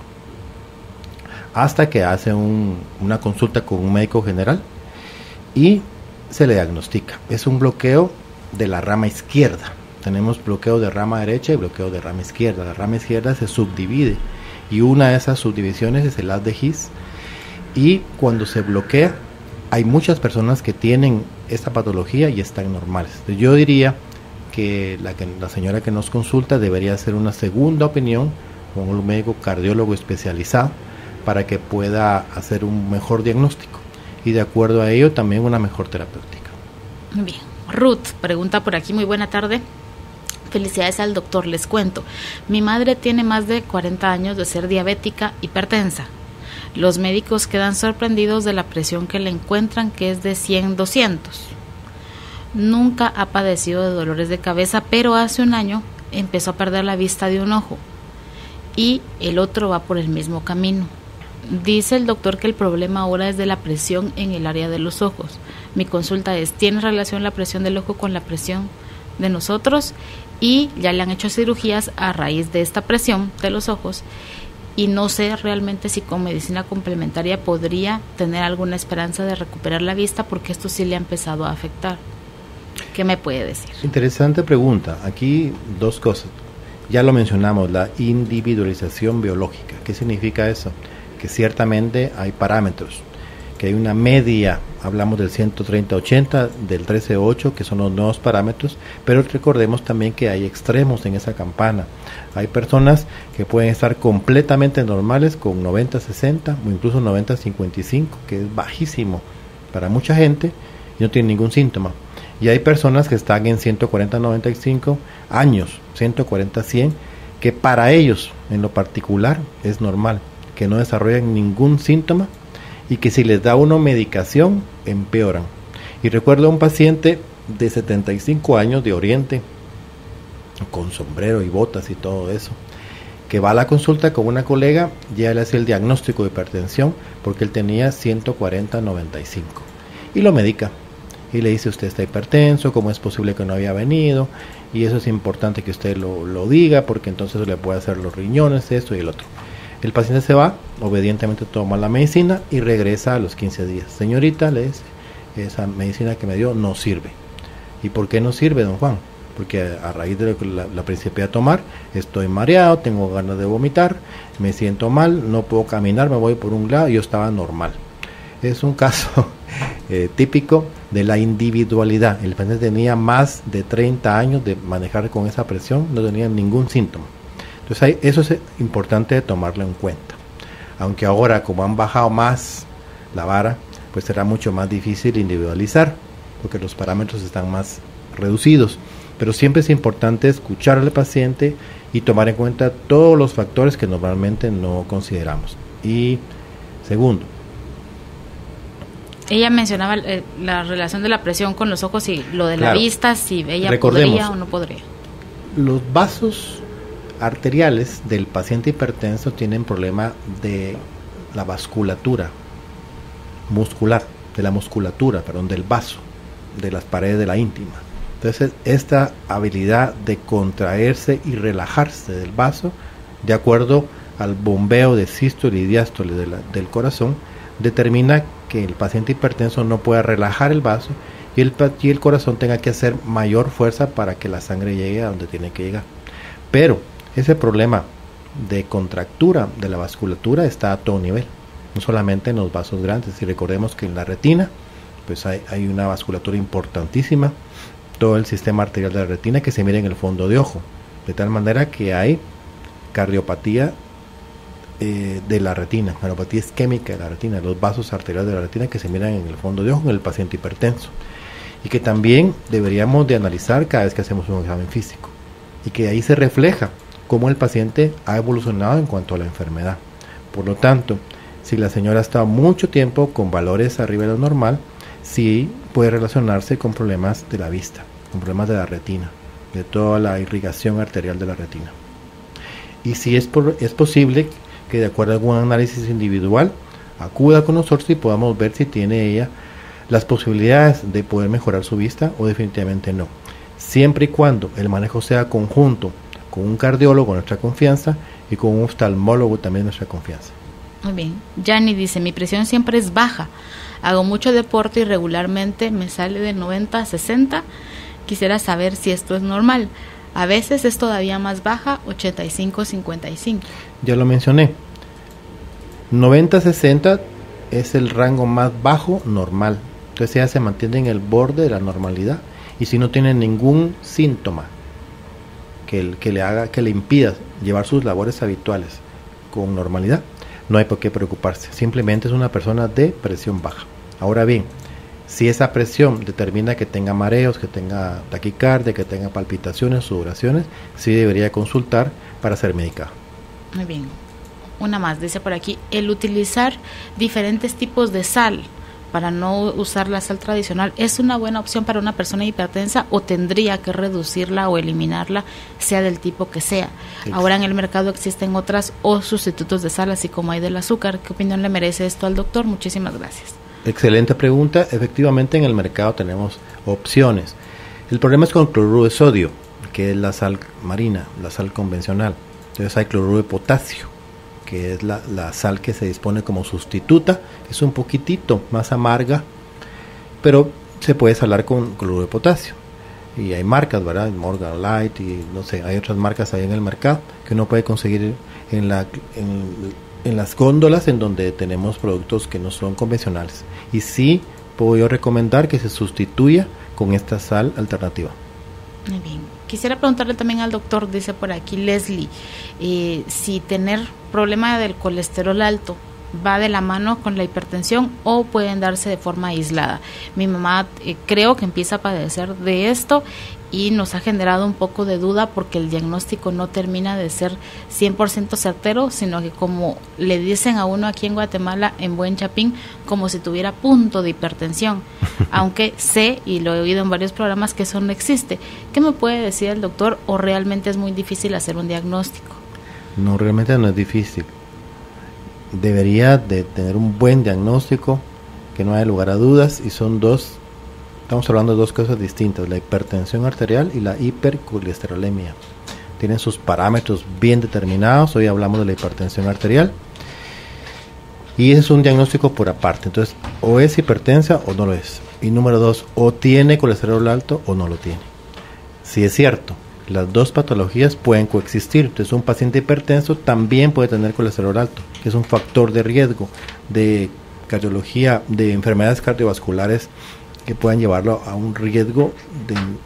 hasta que hace una consulta con un médico general y se le diagnostica. Es un bloqueo de la rama izquierda, Tenemos bloqueo de rama derecha y bloqueo de rama izquierda. La rama izquierda se subdivide y una de esas subdivisiones es el haz de His. Y cuando se bloquea, hay muchas personas que tienen esta patología y están normales. Yo diría que la señora que nos consulta debería hacer una segunda opinión con un médico cardiólogo especializado para que pueda hacer un mejor diagnóstico y de acuerdo a ello también una mejor terapéutica. Muy bien. Ruth pregunta por aquí, muy buena tarde. Felicidades al doctor, les cuento. Mi madre tiene más de 40 años de ser diabética, hipertensa. Los médicos quedan sorprendidos de la presión que le encuentran, que es de 100-200. Nunca ha padecido de dolores de cabeza, pero hace un año empezó a perder la vista de un ojo y el otro va por el mismo camino. Dice el doctor que el problema ahora es de la presión en el área de los ojos. Mi consulta es, ¿tiene relación la presión del ojo con la presión de nosotros? Y ya le han hecho cirugías a raíz de esta presión de los ojos y no sé realmente si con medicina complementaria podría tener alguna esperanza de recuperar la vista porque esto sí le ha empezado a afectar. ¿Qué me puede decir? Interesante pregunta. Aquí dos cosas. Ya lo mencionamos, la individualización biológica. ¿Qué significa eso? Que ciertamente hay parámetros, que hay una media, hablamos del 130-80, del 13-8, que son los nuevos parámetros, pero recordemos también que hay extremos en esa campana. Hay personas que pueden estar completamente normales con 90-60 o incluso 90-55, que es bajísimo para mucha gente y no tiene ningún síntoma. Y hay personas que están en 140-95 años, 140-100, que para ellos en lo particular es normal, que no desarrollan ningún síntoma y que si les da una medicación empeoran. Y recuerdo a un paciente de 75 años de Oriente, con sombrero y botas y todo eso, que va a la consulta con una colega, ya le hace el diagnóstico de hipertensión porque él tenía 140-95 y lo medica. Y le dice, usted está hipertenso, ¿cómo es posible que no había venido? Y eso es importante que usted lo diga, porque entonces le puede hacer los riñones, esto y el otro. El paciente se va, obedientemente toma la medicina y regresa a los 15 días. Señorita, le dice, esa medicina que me dio no sirve. ¿Y por qué no sirve, don Juan? Porque a raíz de lo que la principié a tomar, estoy mareado, tengo ganas de vomitar, me siento mal, no puedo caminar, me voy por un lado y yo estaba normal. Es un caso típico de la individualidad. El paciente tenía más de 30 años de manejar con esa presión, no tenía ningún síntoma. Entonces eso es importante tomarlo en cuenta. Aunque ahora, como han bajado más la vara, pues será mucho más difícil individualizar, porque los parámetros están más reducidos. Pero siempre es importante escuchar al paciente y tomar en cuenta todos los factores que normalmente no consideramos. Y segundo, ella mencionaba la relación de la presión con los ojos y lo de la vista, si ella podría o no podría. Los vasos arteriales del paciente hipertenso tienen problema de la vasculatura muscular, del vaso, de las paredes de la íntima. Entonces, esta habilidad de contraerse y relajarse del vaso, de acuerdo al bombeo de sístole y diástole del corazón, determina que el paciente hipertenso no pueda relajar el vaso y el corazón tenga que hacer mayor fuerza para que la sangre llegue a donde tiene que llegar. Pero ese problema de contractura de la vasculatura está a todo nivel, no solamente en los vasos grandes. Y recordemos que en la retina pues hay una vasculatura importantísima, todo el sistema arterial de la retina que se mira en el fondo de ojo, de tal manera que hay cardiopatía de la retina, cardiopatía isquémica de la retina, los vasos arteriales de la retina que se miran en el fondo de ojo en el paciente hipertenso, y que también deberíamos de analizar cada vez que hacemos un examen físico, y que ahí se refleja cómo el paciente ha evolucionado en cuanto a la enfermedad. Por lo tanto, si la señora ha estado mucho tiempo con valores arriba de lo normal, sí puede relacionarse con problemas de la vista, con problemas de la retina, de toda la irrigación arterial de la retina. Y si es posible que de acuerdo a algún análisis individual acuda con nosotros y podamos ver si tiene ella las posibilidades de poder mejorar su vista o definitivamente no. Siempre y cuando el manejo sea conjunto con un cardiólogo de nuestra confianza y con un oftalmólogo también de nuestra confianza. Muy bien. Yanni dice, mi presión siempre es baja. Hago mucho deporte y regularmente me sale de 90 a 60. Quisiera saber si esto es normal. A veces es todavía más baja, 85-55. Ya lo mencioné. 90-60 es el rango más bajo normal. Entonces ella se mantiene en el borde de la normalidad. Y si no tiene ningún síntoma que le impida llevar sus labores habituales con normalidad, no hay por qué preocuparse. Simplemente es una persona de presión baja. Ahora bien, si esa presión determina que tenga mareos, que tenga taquicardia, que tenga palpitaciones, sudoraciones, sí debería consultar para ser medicada. Muy bien. Una más, dice por aquí, el utilizar diferentes tipos de sal para no usar la sal tradicional, ¿es una buena opción para una persona hipertensa o tendría que reducirla o eliminarla, sea del tipo que sea? Sí. Ahora en el mercado existen otras o sustitutos de sal, así como hay del azúcar. ¿Qué opinión le merece esto al doctor? Muchísimas gracias. Excelente pregunta. Efectivamente en el mercado tenemos opciones. El problema es con cloruro de sodio, que es la sal marina, la sal convencional. Entonces hay cloruro de potasio, que es la sal que se dispone como sustituta, es un poquitito más amarga, pero se puede salar con cloruro de potasio. Y hay marcas, ¿verdad? Morgan Light y no sé, hay otras marcas ahí en el mercado que uno puede conseguir en las góndolas en donde tenemos productos que no son convencionales. Y sí puedo yo recomendar que se sustituya con esta sal alternativa. Muy bien. Quisiera preguntarle también al doctor, dice por aquí Leslie, si tener problema del colesterol alto va de la mano con la hipertensión o pueden darse de forma aislada. Mi mamá creo que empieza a padecer de esto y nos ha generado un poco de duda porque el diagnóstico no termina de ser 100% certero, sino que como le dicen a uno aquí en Guatemala, en Buen Chapín, como si tuviera punto de hipertensión, aunque sé, y lo he oído en varios programas, que eso no existe. ¿Qué me puede decir el doctor o realmente es muy difícil hacer un diagnóstico? No, realmente no es difícil. Debería de tener un buen diagnóstico, que no haya lugar a dudas, y son estamos hablando de dos cosas distintas, la hipertensión arterial y la hipercolesterolemia. Tienen sus parámetros bien determinados. Hoy hablamos de la hipertensión arterial y es un diagnóstico por aparte. Entonces, o es hipertensa o no lo es. Y número 2, o tiene colesterol alto o no lo tiene. Sí es cierto, las dos patologías pueden coexistir. Entonces, un paciente hipertenso también puede tener colesterol alto, que es un factor de riesgo de cardiología, de enfermedades cardiovasculares que puedan llevarlo a un riesgo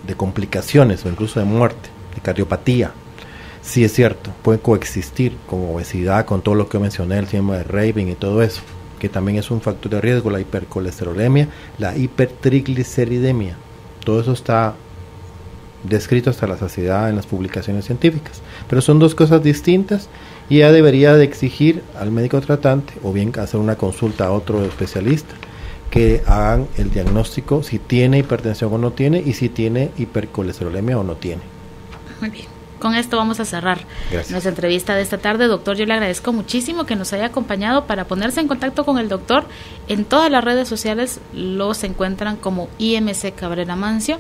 de complicaciones o incluso de muerte, de cardiopatía. Sí es cierto, puede coexistir con obesidad, con todo lo que mencioné, el síndrome de Rabin y todo eso, que también es un factor de riesgo, la hipercolesterolemia, la hipertrigliceridemia. Todo eso está descrito hasta la saciedad en las publicaciones científicas, pero son dos cosas distintas y ya debería de exigir al médico tratante o bien hacer una consulta a otro especialista que hagan el diagnóstico si tiene hipertensión o no tiene y si tiene hipercolesterolemia o no tiene. Muy bien. Con esto vamos a cerrar nuestra entrevista de esta tarde. Doctor, yo le agradezco muchísimo que nos haya acompañado. Para ponerse en contacto con el doctor, en todas las redes sociales los encuentran como IMC Cabrera Mancio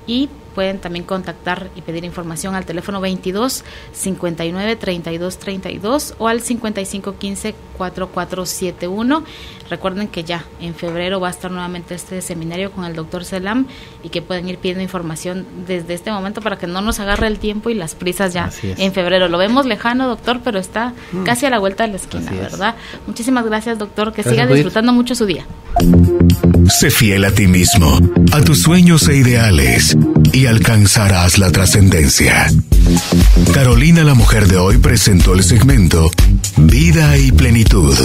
y pueden también contactar y pedir información al teléfono 22 59 32 32 o al 55 15 4471. Recuerden que ya en febrero va a estar nuevamente este seminario con el doctor Selam y que pueden ir pidiendo información desde este momento para que no nos agarre el tiempo y las prisas ya en febrero. Lo vemos lejano, doctor, pero está casi a la vuelta de la esquina, ¿verdad? Muchísimas gracias, doctor, que siga disfrutando mucho su día. Sé fiel a ti mismo, a tus sueños e ideales y alcanzarás la trascendencia. Carolina, la mujer de hoy, presentó el segmento Vida y Plenitud.